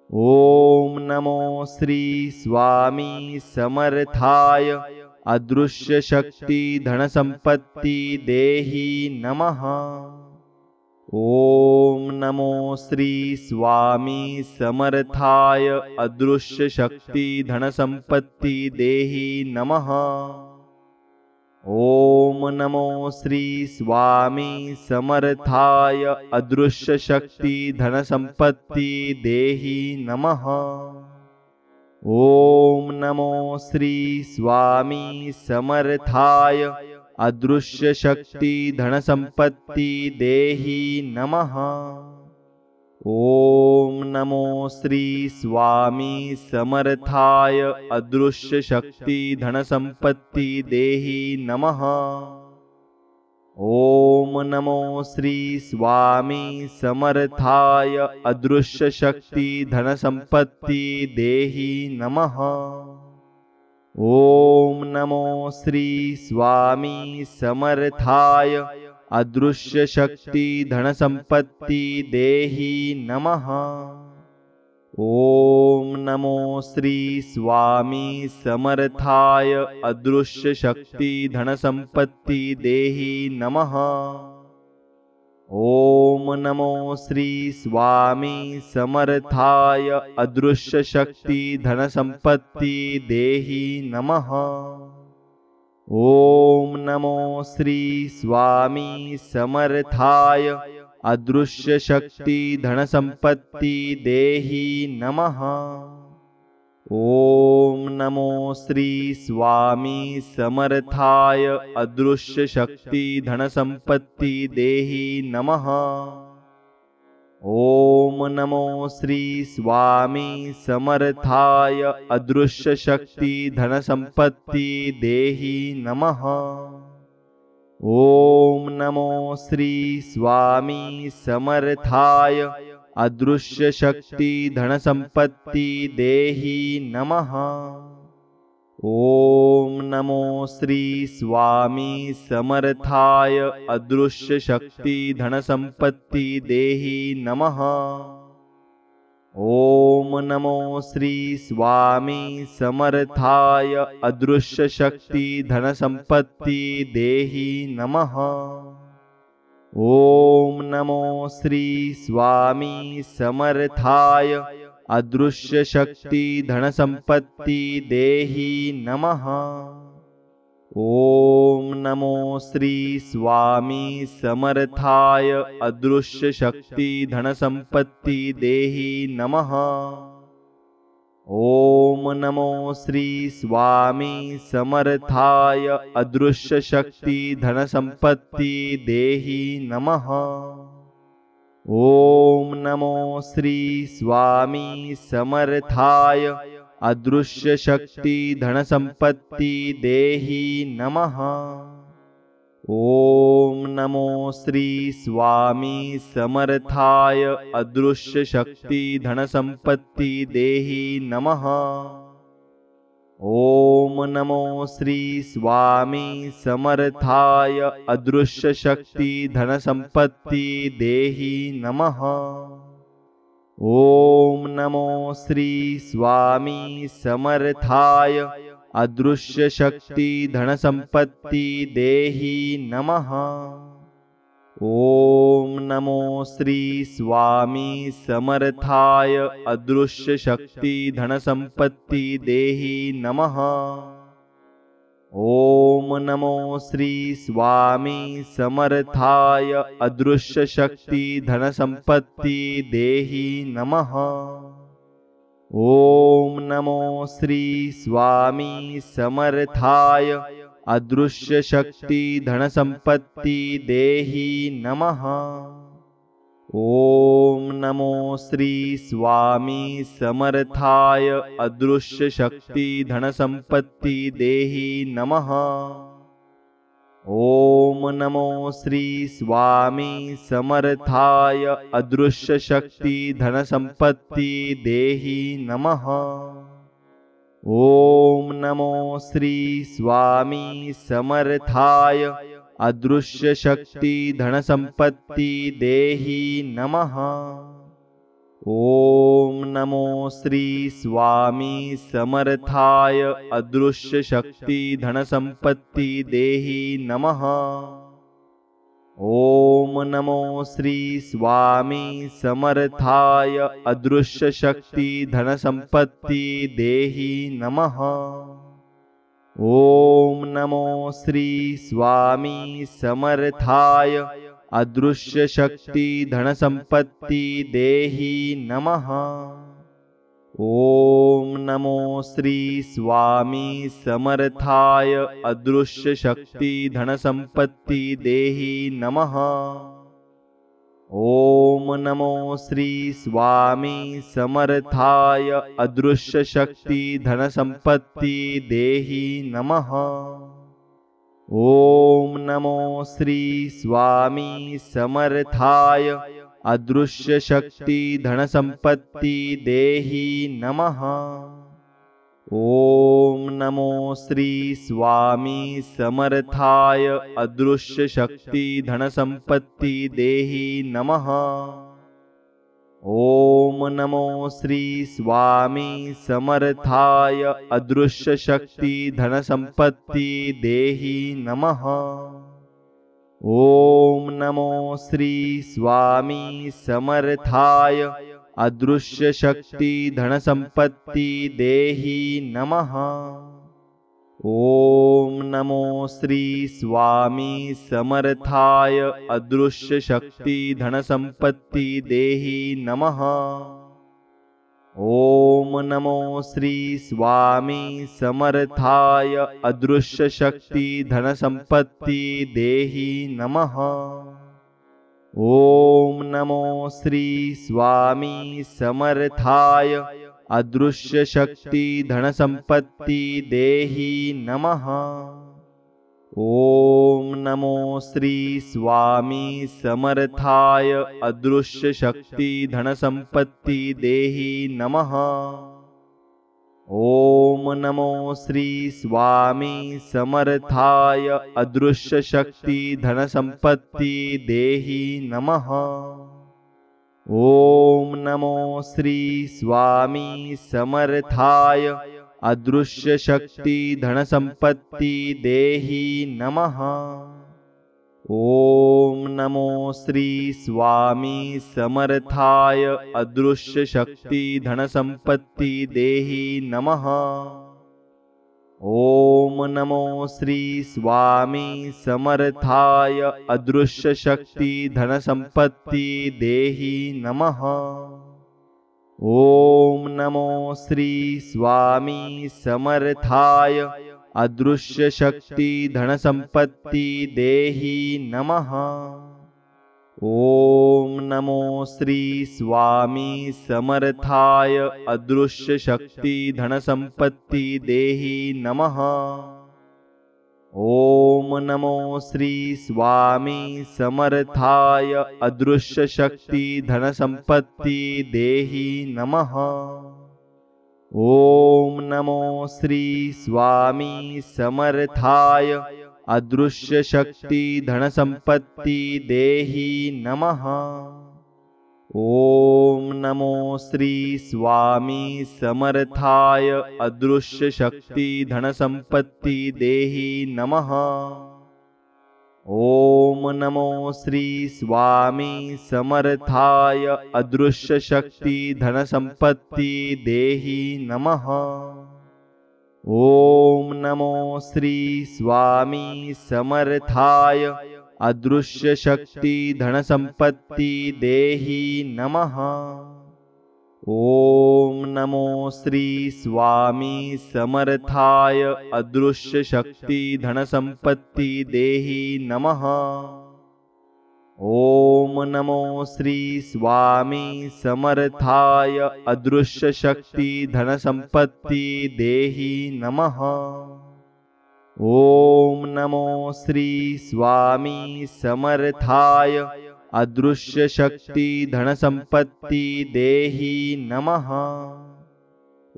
ओम नमो श्री स्वामी समर्थाय अदृश्य शक्ति धन संपत्ति देहि नमः। ओम नमो श्री स्वामी समर्थाय अदृश्य शक्ति धन संपत्ति देहि नमः। ओम नमो श्री स्वामी समर्थाय अदृश्य शक्ति धन संपत्ति देहि नमः। ओम नमो श्री स्वामी समर्थाय अदृश्य शक्ति धन संपत्ति देहि नमः। ओम नमो श्री स्वामी समर्थाय अदृश्य शक्ति धन संपत्ति देहि नमः। ओम नमो श्री स्वामी समर्थाय अदृश्य शक्ति धन संपत्ति देहि नमः। ओम नमो श्री स्वामी समर्थाय अदृश्य शक्ति धन संपत्ति देहि नमः। ओम नमो श्री स्वामी समर्थाय अदृश्य शक्ति धन संपत्ति देहि नमः। ओम नमो श्री स्वामी समर्थाय अदृश्य शक्ति धन संपत्ति देहि नमः। ओम नमो श्री स्वामी समर्थाय अदृश्य शक्ति धन संपत्ति देहि नमः। ओम नमो श्री स्वामी समर्थाय अदृश्य शक्ति धन संपत्ति देहि नमः। ओम नमो श्री स्वामी समर्थाय अदृश्य शक्ति धन संपत्ति देहि नमः। ओम नमो श्री स्वामी समर्थाय अदृश्य शक्ति धन संपत्ति देहि नमः। ओम नमो श्री स्वामी समर्थाय अदृश्य शक्ति धन संपत्ति देहि नमः। ओम नमो श्री स्वामी समर्थाय अदृश्य शक्ति धन संपत्ति देहि नमः। ओम नमो श्री स्वामी समर्थाय अदृश्य शक्ति धन संपत्ति देहि नमः। ओम नमो श्री स्वामी समर्थाय अदृश्य शक्ति धन संपत्ति देहि नमः। ओम नमो श्री स्वामी समर्थाय अदृश्य शक्ति धन संपत्ति देहि नमः। ओम नमो श्री स्वामी समर्थाय अदृश्य शक्ति धन संपत्ति देहि नमः। ओम नमो श्री स्वामी समर्थाय अदृश्य शक्ति धन संपत्ति देहि नमः। ओम नमो श्री स्वामी समर्थाय अदृश्य शक्ति धन संपत्ति देहि नमः। ओम नमो श्री स्वामी समर्थाय अदृश्य शक्ति धन संपत्ति देहि नमः। ओम नमो श्री स्वामी समर्थाय अदृश्य शक्ति धन संपत्ति देहि नमः। ओम नमो श्री स्वामी समर्थाय अदृश्य शक्ति धन संपत्ति देहि नमः। ओम नमो श्री स्वामी समर्थाय अदृश्य शक्ति धन संपत्ति देहि नमः। ओम नमो श्री स्वामी समर्थाय अदृश्य शक्ति धन संपत्ति देहि नमः। ओम नमो श्री स्वामी समर्थाय अदृश्य शक्ति धन संपत्ति देहि नमः। ओम नमो श्री स्वामी समर्थाय अदृश्य शक्ति धन संपत्ति देहि नमः। ओम नमो श्री स्वामी समर्थाय अदृश्य शक्ति धन संपत्ति देहि नमः। ओम नमो श्री स्वामी समर्थाय अदृश्य शक्ति धन संपत्ति देहि नमः। ओम नमो श्री स्वामी समर्थाय अदृश्य शक्ति धन संपत्ति देहि नमः। ओम नमो श्री स्वामी समर्थाय अदृश्य शक्ति धन संपत्ति देहि नमः। ओम नमो श्री स्वामी समर्थाय अदृश्य शक्ति धन संपत्ति देहि नमः। ओम नमो श्री स्वामी समर्थाय अदृश्य शक्ति धन संपत्ति देहि नमः। ओम नमो श्री स्वामी समर्थाय अदृश्य शक्ति धन संपत्ति देहि नमः। ओम नमो श्री स्वामी समर्थाय अदृश्य शक्ति धन संपत्ति देहि नमः। ओम नमो श्री स्वामी समर्थाय अदृश्य शक्ति धन संपत्ति देहि नमः। ओम नमो श्री स्वामी समर्थाय अदृश्य शक्ति धन संपत्ति देहि नमः। ओम नमो श्री स्वामी समर्थाय अदृश्य शक्ति धन संपत्ति देहि नमः। ओम नमो श्री स्वामी समर्थाय अदृश्य शक्ति धन संपत्ति देहि नमः। ओम नमो श्री स्वामी समर्थाय अदृश्य शक्ति धन संपत्ति देहि नमः। ओम नमो श्री स्वामी समर्थाय अदृश्य शक्ति धन संपत्ति देहि नमः। ओम नमो श्री स्वामी समर्थाय अदृश्य शक्ति धन संपत्ति देहि नमः। ओम नमो श्री स्वामी समर्थाय अदृश्य शक्ति धन संपत्ति देहि नमः। ओम नमो श्री स्वामी समर्थाय अदृश्य शक्ति धन संपत्ति देहि नमः। ओम नमो श्री स्वामी समर्थाय अदृश्य शक्ति धन संपत्ति देहि नमः। ओम नमो श्री स्वामी समर्थाय अदृश्य शक्ति धन संपत्ति देहि नमः। ओम नमो श्री स्वामी समर्थाय अदृश्य शक्ति धन संपत्ति देहि नमः। ओम नमो श्री स्वामी समर्थाय अदृश्य शक्ति धन संपत्ति देहि नमः। ओम नमो श्री स्वामी समर्थाय अदृश्य शक्ति धन संपत्ति देहि नमः। ओम नमो श्री स्वामी समर्थाय अदृश्य शक्ति धन संपत्ति देहि नमः। ओम नमो श्री स्वामी समर्थाय अदृश्य शक्ति धन संपत्ति देहि नमः। ओम नमो श्री स्वामी समर्थाय अदृश्य शक्ति धन संपत्ति देहि नमः। ओम नमो श्री स्वामी समर्थाय अदृश्य शक्ति धन संपत्ति देहि नमः। ओम नमो श्री स्वामी समर्थाय अदृश्य शक्ति धन संपत्ति देहि नमः।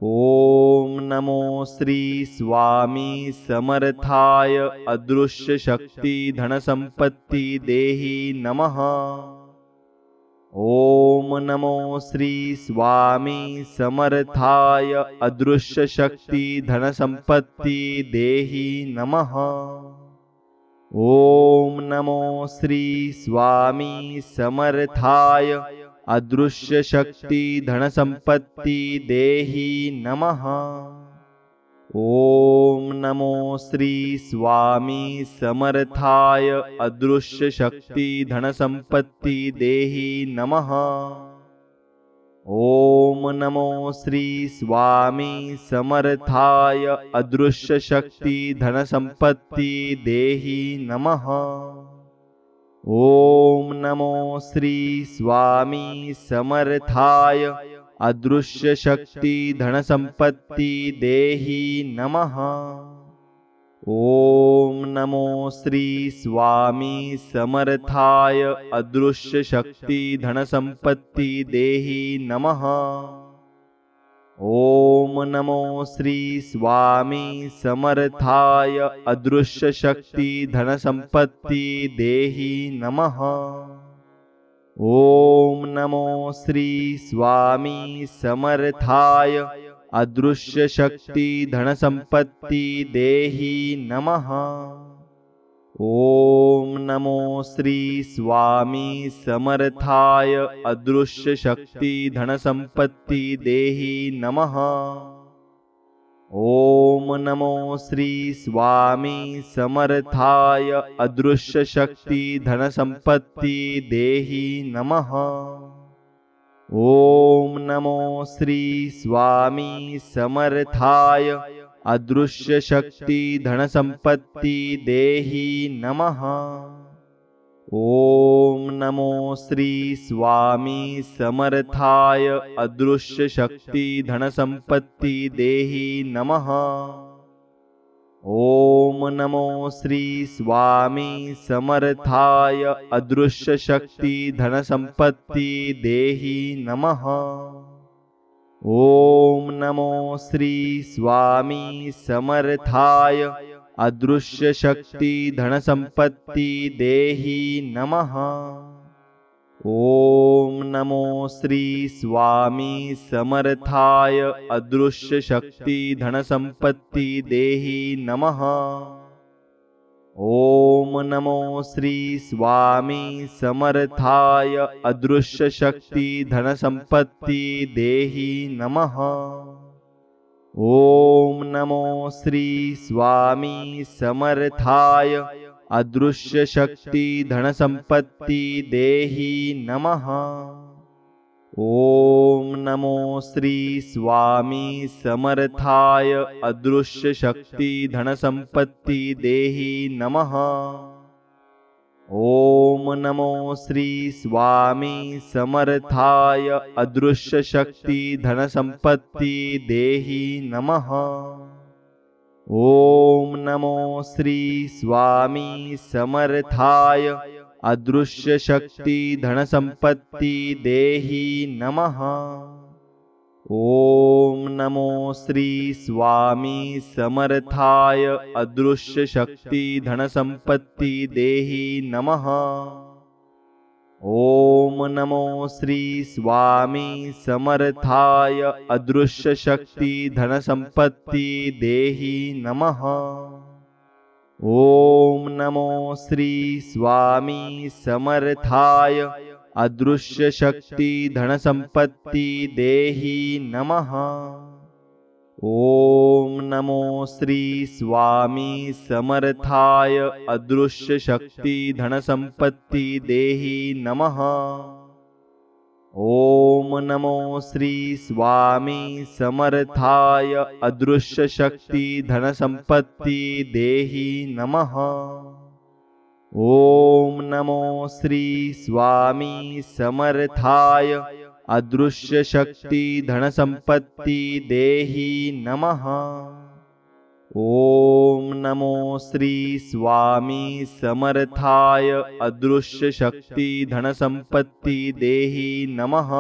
ओम नमो श्री स्वामी समर्थाय अदृश्य शक्ति धन संपत्ति देहि नमः। ओम नमो श्री स्वामी समर्थाय अदृश्य शक्ति धन संपत्ति देहि नमः। ओम नमो श्री स्वामी समर्थाय अदृश्य शक्ति धन संपत्ति देहि नमः। ओम नमो श्री स्वामी समर्थाय अदृश्य शक्ति धन संपत्ति देहि नमः। ओम नमो श्री स्वामी समर्थाय अदृश्य शक्ति धन संपत्ति देहि नमः। ओम नमो श्री स्वामी समर्थाय अदृश्य शक्ति धन संपत्ति देहि नमः। ओम नमो श्री स्वामी समर्थाय अदृश्य शक्ति धन संपत्ति देहि नमः। ओम नमो श्री स्वामी समर्थाय अदृश्य शक्ति धन संपत्ति देहि नमः। ओम नमो श्री स्वामी समर्थाय अदृश्य शक्ति धन संपत्ति देहि नमः। ओम नमो श्री स्वामी समर्थाय अदृश्य शक्ति धन संपत्ति देहि नमः। ओम नमो श्री स्वामी समर्थाय अदृश्य शक्ति धन संपत्ति देहि नमः। ओम नमो श्री स्वामी समर्थाय अदृश्य शक्ति धन संपत्ति देहि नमः। ओम नमो श्री स्वामी समर्थाय अदृश्य शक्ति धन संपत्ति देहि नमः। ओम नमो श्री स्वामी समर्थाय अदृश्य शक्ति धन संपत्ति देहि नमः। ओम नमो श्री स्वामी समर्थाय अदृश्य शक्ति धन संपत्ति देहि नमः। ओम नमो श्री स्वामी समर्थाय अदृश्य शक्ति धन संपत्ति देहि नमः। ओम नमो श्री स्वामी समर्थाय अदृश्य शक्ति धन संपत्ति देहि नमः। ओम नमो श्री स्वामी समर्थाय अदृश्य शक्ति धन संपत्ति देहि नमः। ओम नमो श्री स्वामी समर्थाय अदृश्य शक्ति धन संपत्ति देहि नमः। ओम नमो श्री स्वामी समर्थाय अदृश्य शक्ति धन संपत्ति देहि नमः। ओम नमो श्री स्वामी समर्थाय अदृश्य शक्ति धन संपत्ति देहि नमः। ओम नमो श्री स्वामी समर्थाय अदृश्य शक्ति धन संपत्ति देहि नमः। ओम नमो श्री स्वामी समर्थाय अदृश्य शक्ति धन संपत्ति देहि नमः। ओम नमो श्री स्वामी समर्थाय अदृश्य शक्ति धन संपत्ति देहि नमः। ओम नमो श्री स्वामी समर्थाय अदृश्य शक्ति धन संपत्ति देहि नमः। ओम नमो श्री स्वामी समर्थाय अदृश्य शक्ति धन संपत्ति देहि नमः। ओम नमो श्री स्वामी समर्थाय अदृश्य शक्ति धन संपत्ति देहि नमः। ओम नमो श्री स्वामी समर्थाय अदृश्य शक्ति धन संपत्ति देहि नमः।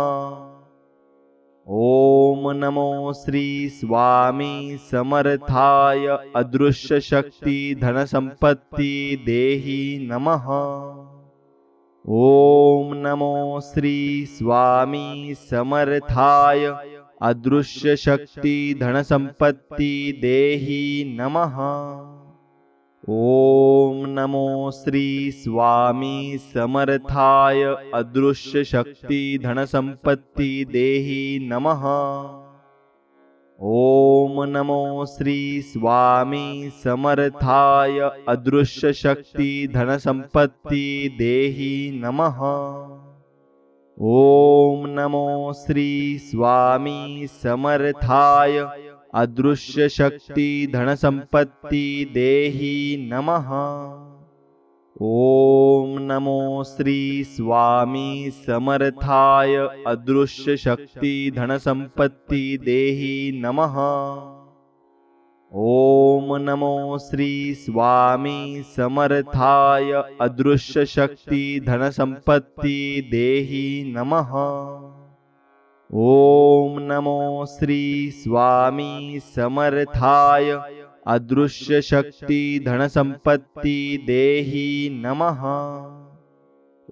ओम नमो श्री स्वामी समर्थाय अदृश्य शक्ति धन संपत्ति देहि नमः। ओम नमो श्री स्वामी समर्थाय अदृश्य शक्ति धन संपत्ति देहि नमः। ओम नमो श्री स्वामी समर्थाय अदृश्य शक्ति धन संपत्ति देहि नमः। ओम नमो श्री स्वामी समर्थाय अदृश्य शक्ति धन संपत्ति देहि नमः। ओम नमो श्री स्वामी समर्थाय अदृश्य शक्ति धन संपत्ति देहि नमः। ओम नमो श्री स्वामी समर्थाय अदृश्य शक्ति धन संपत्ति देहि नमः। ओम नमो श्री स्वामी समर्थाय अदृश्य शक्ति धन संपत्ति देहि नमः। ओम नमो श्री स्वामी समर्थाय अदृश्य शक्ति धन संपत्ति देहि नमः।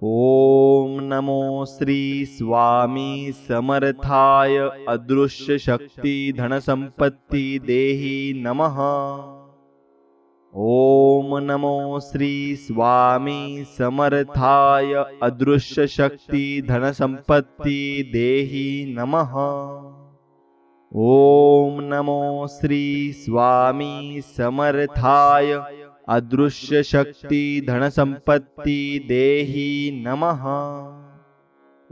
ओम नमो श्री स्वामी समर्थाय अदृश्य शक्ति धन संपत्ति देहि नमः। ओम नमो श्री स्वामी समर्थाय अदृश्य शक्ति धन संपत्ति देहि नमः। ओम नमो श्री स्वामी समर्थाय अदृश्य शक्ति धन संपत्ति देहि नमः।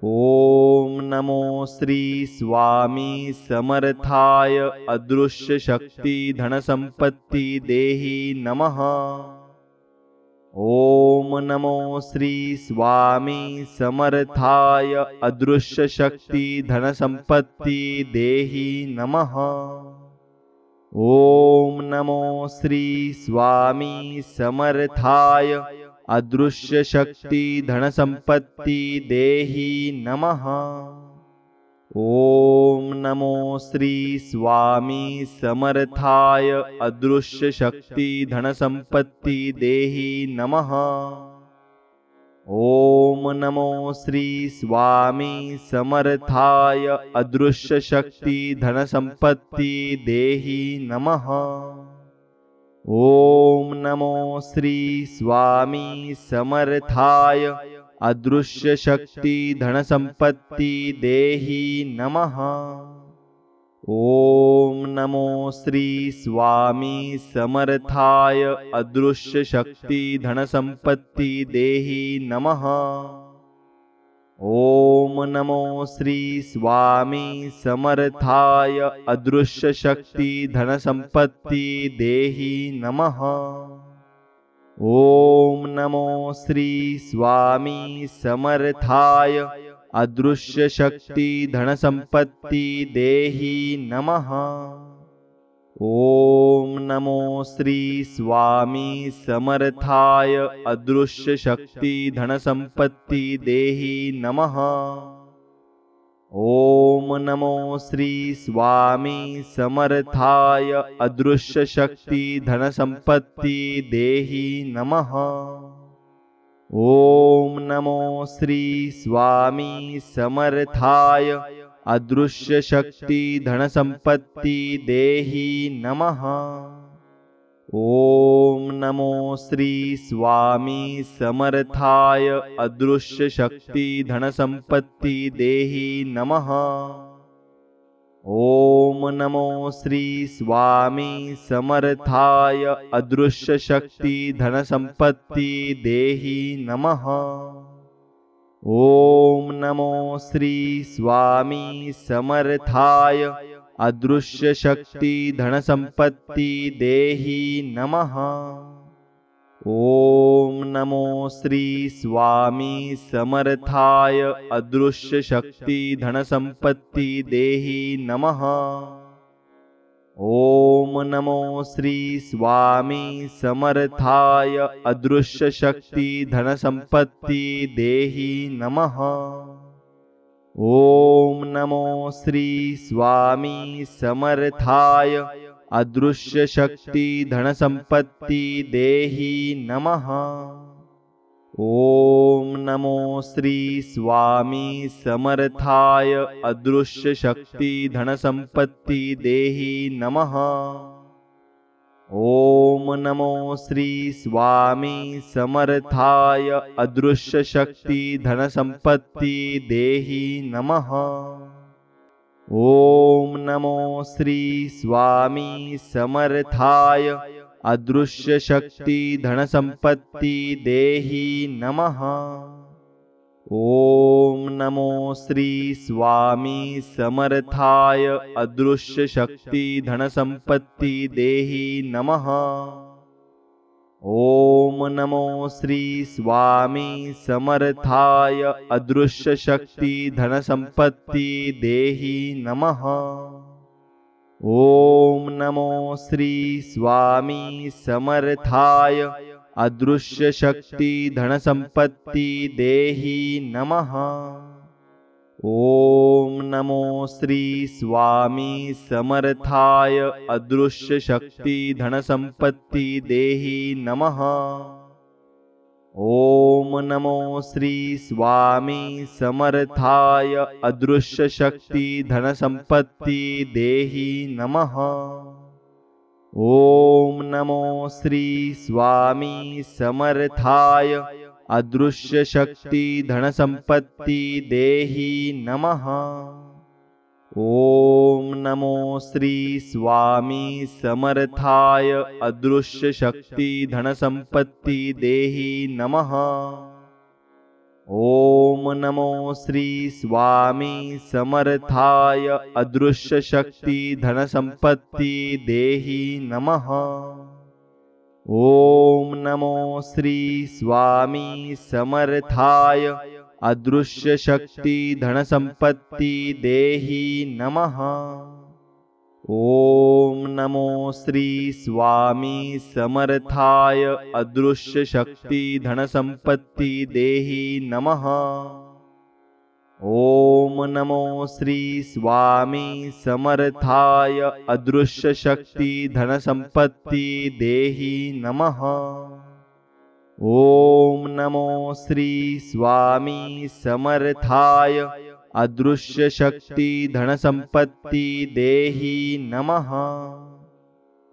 ओम नमो श्री स्वामी समर्थाय अदृश्य शक्ति धन संपत्ति देहि नमः। ओम नमो श्री स्वामी समर्थाय अदृश्य शक्ति धन संपत्ति देहि नमः। ओम नमो श्री स्वामी समर्थाय अदृश्य शक्ति धन संपत्ति देहि नमः। ओम नमो श्री स्वामी समर्थाय अदृश्य शक्ति धन संपत्ति देहि नमः। ओम नमो श्री स्वामी समर्थाय अदृश्य शक्ति धन संपत्ति देहि नमः। ओम नमो श्री स्वामी समर्थाय अदृश्य शक्ति धन संपत्ति देहि नमः। ओम नमो श्री स्वामी समर्थाय अदृश्य शक्ति धन संपत्ति देहि नमः। ओम नमो श्री स्वामी समर्थाय अदृश्य शक्ति धन संपत्ति देहि नमः। ओम नमो श्री स्वामी समर्थाय अदृश्य शक्ति धन संपत्ति देहि नमः। ओम नमो श्री स्वामी समर्थाय अदृश्य शक्ति धन संपत्ति देहि नमः। ओम नमो श्री स्वामी समर्थाय अदृश्य शक्ति धन संपत्ति देहि नमः। ओम नमो श्री स्वामी समर्थाय अदृश्य शक्ति धन संपत्ति देहि नमः। ओम नमो श्री स्वामी समर्थाय अदृश्य शक्ति धन संपत्ति देहि नमः। ओम नमो श्री स्वामी समर्थाय अदृश्य शक्ति धन संपत्ति देहि नमः। ओम नमो श्री स्वामी समर्थाय अदृश्य शक्ति धन संपत्ति देहि नमः। ओम नमो श्री स्वामी समर्थाय अदृश्य शक्ति धन संपत्ति देहि नमः। ओम नमो श्री स्वामी समर्थाय अदृश्य शक्ति धन संपत्ति देहि नमः। ओम नमो श्री स्वामी समर्थाय अदृश्य शक्ति धन संपत्ति देहि नमः। ओम नमो श्री स्वामी समर्थाय अदृश्य शक्ति धन संपत्ति देहि नमः। ओम नमो श्री स्वामी समर्थाय अदृश्य शक्ति धन संपत्ति देहि नमः। ओम नमो श्री स्वामी समर्थाय अदृश्य शक्ति धन संपत्ति देहि नमः। ओम नमो श्री स्वामी समर्थाय अदृश्य शक्ति धन संपत्ति देहि नमः। ओम नमो श्री स्वामी समर्थाय अदृश्य शक्ति धन संपत्ति देहि नमः। ओम नमो श्री स्वामी समर्थाय अदृश्य शक्ति धन संपत्ति देहि नमः। ओम नमो श्री स्वामी समर्थाय अदृश्य शक्ति धन संपत्ति देहि नमः। ओम नमो श्री स्वामी समर्थाय अदृश्य शक्ति धन संपत्ति देहि नमः। ओम नमो श्री स्वामी समर्थाय अदृश्य शक्ति धन संपत्ति देहि नमः। ओम नमो श्री स्वामी समर्थाय अदृश्य शक्ति धन संपत्ति देहि नमः। ओम नमो श्री स्वामी समर्थाय अदृश्य शक्ति धन संपत्ति देहि नमः। ओम नमो श्री स्वामी समर्थाय अदृश्य शक्ति धन संपत्ति देहि नमः। ओम नमो श्री स्वामी समर्थाय अदृश्य शक्ति धन संपत्ति देहि नमः। ओम नमो श्री स्वामी समर्थाय अदृश्य शक्ति धन संपत्ति देहि नमः। ओम नमो श्री स्वामी समर्थाय अदृश्य शक्ति धन संपत्ति देहि नमः।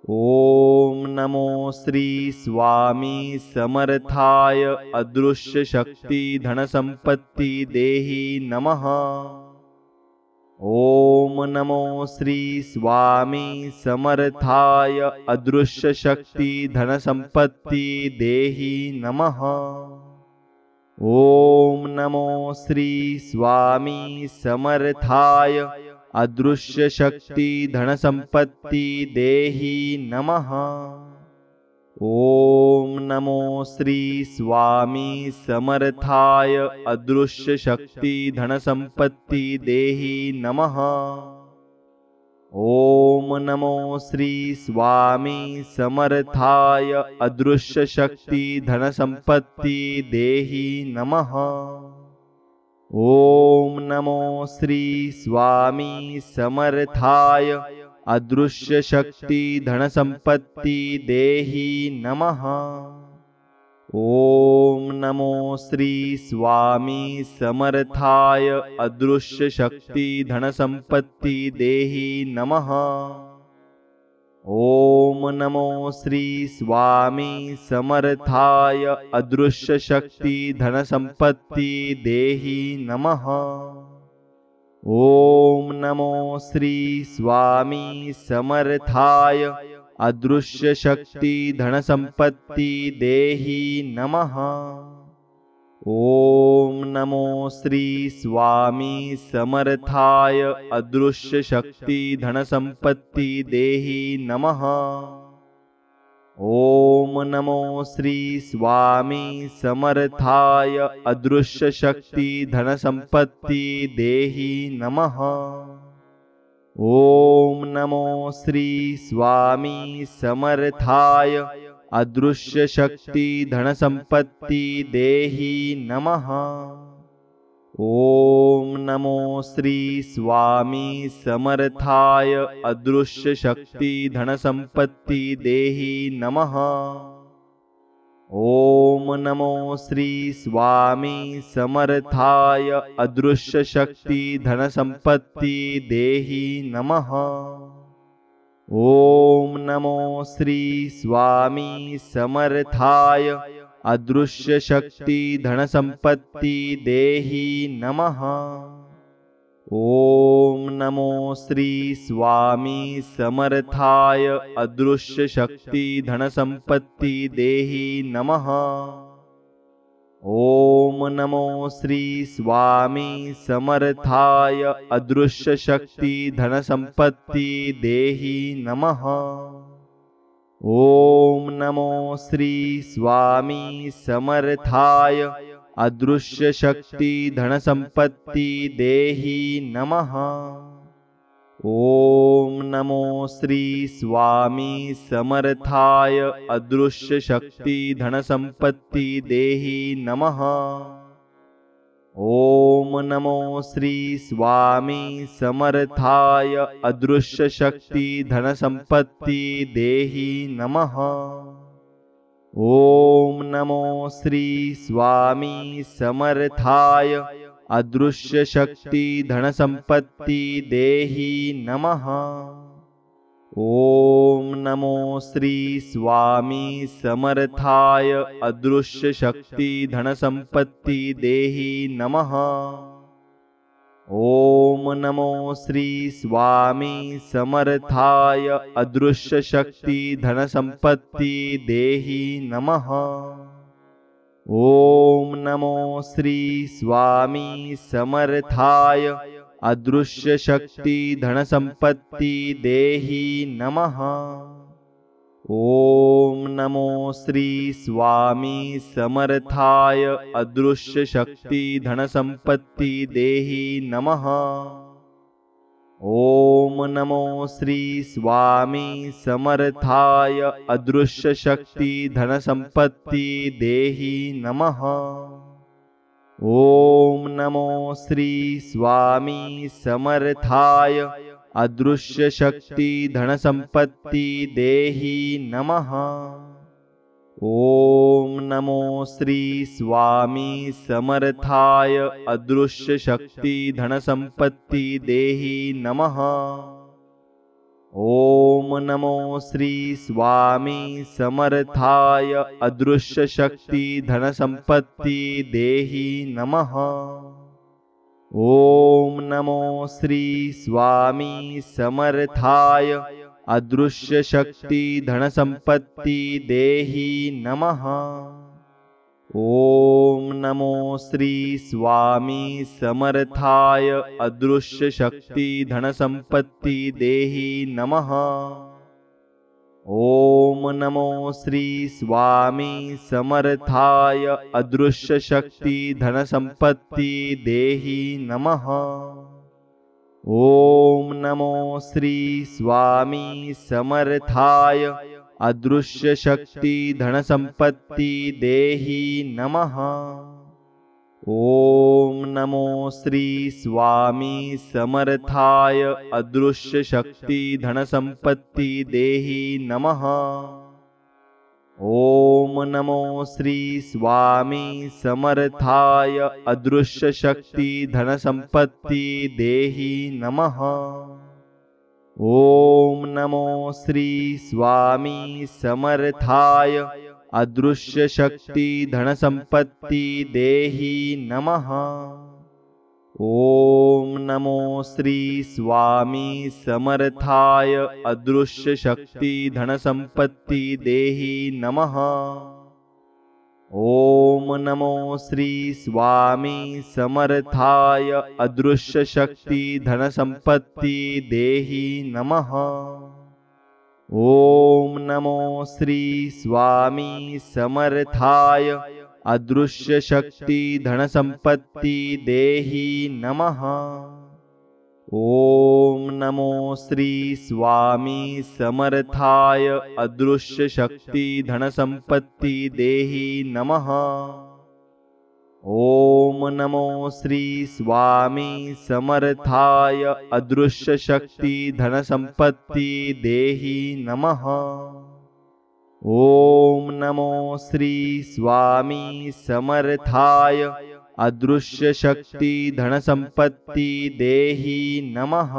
ओम नमो श्री स्वामी समर्थाय अदृश्य शक्ति धन संपत्ति देहि नमः। ओम नमो श्री स्वामी समर्थाय अदृश्य शक्ति धन संपत्ति देहि नमः। ओम नमो श्री स्वामी समर्थाय अदृश्य शक्ति धन संपत्ति देहि नमः। ओम नमो श्री स्वामी समर्थाय अदृश्य शक्ति धन संपत्ति देहि नमः। ओम नमो श्री स्वामी समर्थाय अदृश्य शक्ति धन संपत्ति देहि नमः। ओम नमो श्री स्वामी समर्थाय अदृश्य शक्ति धन संपत्ति देहि नमः। ओम नमो श्री स्वामी समर्थाय अदृश्य शक्ति धन संपत्ति देहि नमः। ओम नमो श्री स्वामी समर्थाय अदृश्य शक्ति धन संपत्ति देहि नमः। ओम नमो श्री स्वामी समर्थाय अदृश्य शक्ति धन संपत्ति देहि नमः। ओम नमो श्री स्वामी समर्थाय अदृश्य शक्ति धन संपत्ति देहि नमः। ओम नमो श्री स्वामी समर्थाय अदृश्य शक्ति धन संपत्ति देहि नमः। ओम नमो श्री स्वामी समर्थाय अदृश्य शक्ति धन संपत्ति देहि नमः। ओम नमो श्री स्वामी समर्थाय अदृश्य शक्ति धन संपत्ति देहि नमः। ओम नमो श्री स्वामी समर्थाय अदृश्य शक्ति धन संपत्ति देहि नमः। ओम नमो श्री स्वामी समर्थाय अदृश्य शक्ति धन संपत्ति देहि नमः। ओम नमो श्री स्वामी समर्थाय अदृश्य शक्ति धन संपत्ति देहि नमः। ओम नमो श्री स्वामी समर्थाय अदृश्य शक्ति धन संपत्ति देहि नमः। ओम नमो श्री स्वामी समर्थाय अदृश्य शक्ति धन संपत्ति देहि नमः। ओम नमो श्री स्वामी समर्थाय अदृश्य शक्ति धन संपत्ति देहि नमः। ओम नमो श्री स्वामी समर्थाय अदृश्य शक्ति धन संपत्ति देहि नमः। ओम नमो श्री स्वामी समर्थाय अदृश्य शक्ति धन संपत्ति देहि नमः। ओम नमो श्री स्वामी समर्थाय अदृश्य शक्ति धन संपत्ति देहि नमः। ओम नमो श्री स्वामी समर्थाय अदृश्य शक्ति धन संपत्ति देहि नमः। ओम नमो श्री स्वामी समर्थाय अदृश्य शक्ति धन संपत्ति देहि नमः। ओम नमो श्री स्वामी समर्थाय अदृश्य शक्ती धनसंपत्ती देहि नमः। ओम नमो श्री स्वामी समर्थाय अदृश्य शक्ती धनसंपत्ती देहि नमः। ओम नमो श्री स्वामी समर्थाय अदृश्य शक्ती धनसंपत्ती देहि नमः। ओम नमो श्री स्वामी समर्थाय अदृश्य शक्ती धनसंपत्ती देहि नमः। ओम नमो श्री स्वामी समर्थाय अदृश्य शक्ती धनसंपत्ती देहि नमः। ओम नमो श्री स्वामी समर्थाय अदृश्य शक्ती धनसंपत्ती देहि नमः। ओम नमो श्री स्वामी समर्थाय अदृश्य शक्ती धनसंपत्ती देहि नमः। ओम नमो श्री स्वामी समर्थाय अदृश्य शक्ती धनसंपत्ती देहि नमः। ओम नमो श्री स्वामी समर्थाय अदृश्य शक्ती धनसंपत्ती देहि नमः। ओम नमो श्री स्वामी समर्थाय अदृश्य शक्ती धनसंपत्ती देहि नमः। ओम नमो श्री स्वामी समर्थाय अदृश्य शक्ती धनसंपत्ती देहि नमः। ओम नमो श्री स्वामी समर्थाय अदृश्य शक्ती धनसंपत्ती देहि नमः। ओम नमो श्री स्वामी समर्थाय अदृश्य शक्ती धनसंपत्ती देहि नमः। ओम नमो श्री स्वामी समर्थाय अदृश्य शक्ती धनसंपत्ती देहि नमः। ओम नमो श्री स्वामी समर्थाय अदृश्य शक्ती धनसंपत्ती देहि नमः। ओम नमो श्री स्वामी समर्थाय अदृश्य शक्ती धनसंपत्ती देहि नमः। ओम नमो श्री स्वामी समर्थाय अदृश्य शक्ती धनसंपत्ती देहि नमः। ओम नमो श्री स्वामी समर्थाय अदृश्य शक्ती धनसंपत्ती देहि नमः।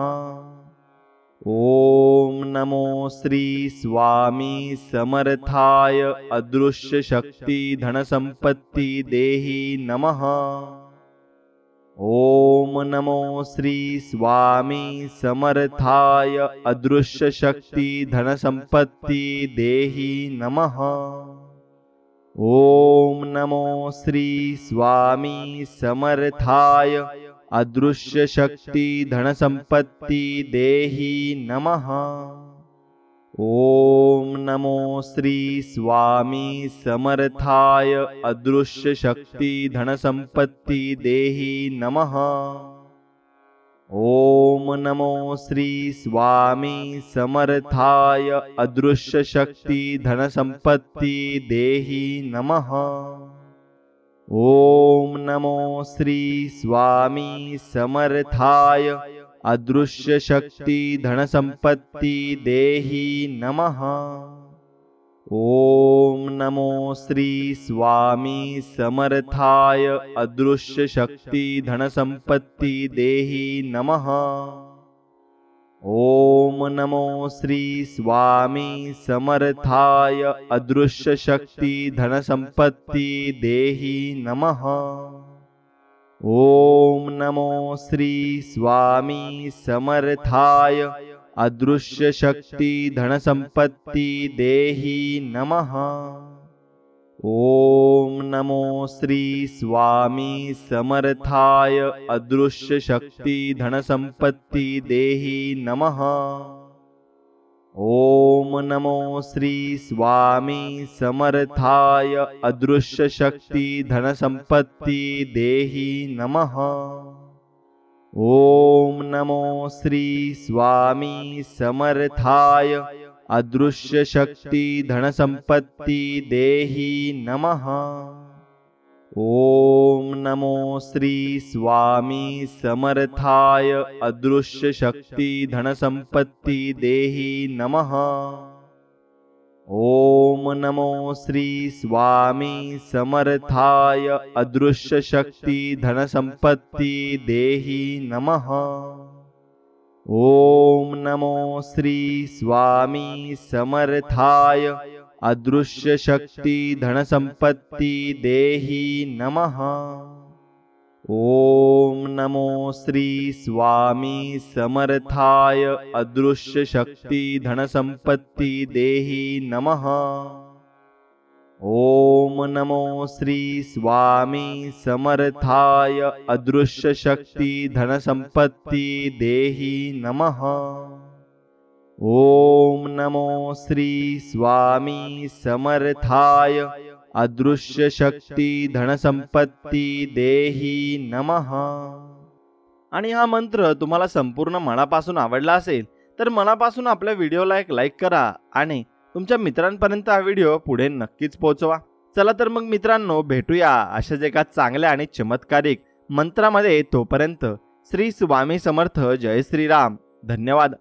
ओम नमो श्री स्वामी समर्थाय अदृश्य शक्ती धनसंपत्ती देहि नमः। ओम नमो श्री स्वामी समर्थाय अदृश्य शक्ती धनसंपत्ती देहि नमः। ओम नमो श्री स्वामी समर्थाय अदृश्य शक्ती धनसंपत्ती देहि नमः। ओम नमो श्री स्वामी समर्थाय अदृश्य शक्ती धनसंपत्ती देहि नमः। ओम नमो श्री स्वामी समर्थाय अदृश्य शक्ती धनसंपत्ती देहि नमः। ओम नमो श्री स्वामी समर्थाय अदृश्य शक्ती धनसंपत्ती देहि नमः। ओम नमो श्री स्वामी समर्थाय अदृश्य शक्ती धनसंपत्ती देहि नमः। ओम नमो श्री स्वामी समर्थाय अदृश्य शक्ती धनसंपत्ती देहि नमः। ओम नमो श्री स्वामी समर्थाय अदृश्य शक्ती धनसंपत्ती देहि नमः। ओम नमो श्री स्वामी समर्थाय अदृश्य शक्ती धनसंपत्ती देहि नमः। ओम नमो श्री स्वामी समर्थाय अदृश्य शक्ती धन संपत्ती देही नमः। ओम नमो श्री स्वामी समर्थाय अदृश्य शक्ती धन संपत्ती देही नमः। ओम नमो श्री स्वामी समर्थाय अदृश्य शक्ती धन संपत्ती देही नमः। ओम नमो श्री स्वामी समर्थाय अदृश्य शक्ती धन संपत्ती देही नमः। ओम नमो श्री स्वामी समर्थाय अदृश्य शक्ती धन संपत्ती देही नमः। ओम नमो श्री स्वामी समर्थाय अदृश्य शक्ती धन संपत्ती देही नमः। ओम नमो श्री स्वामी समर्थाय अदृश्य शक्ती धन संपत्ती देही नमः। ओम नमो श्री स्वामी समर्थाय अदृश्य शक्ती धन संपत्ती देही नमः। आणि हा मंत्र तुम्हाला संपूर्ण मनापासून आवडला असेल तर मनापासून आपल्या व्हिडिओला एक लाईक करा आणि तुमच्या मित्रांपर्यंत हा व्हिडिओ पुढे नक्कीच पोहोचवा। चला तर मग मित्रांनो, भेटूया अशाच एका चांगल्या आणि चमत्कारिक मंत्रामध्ये। तोपर्यंत श्री स्वामी समर्थ, जय श्रीराम, धन्यवाद।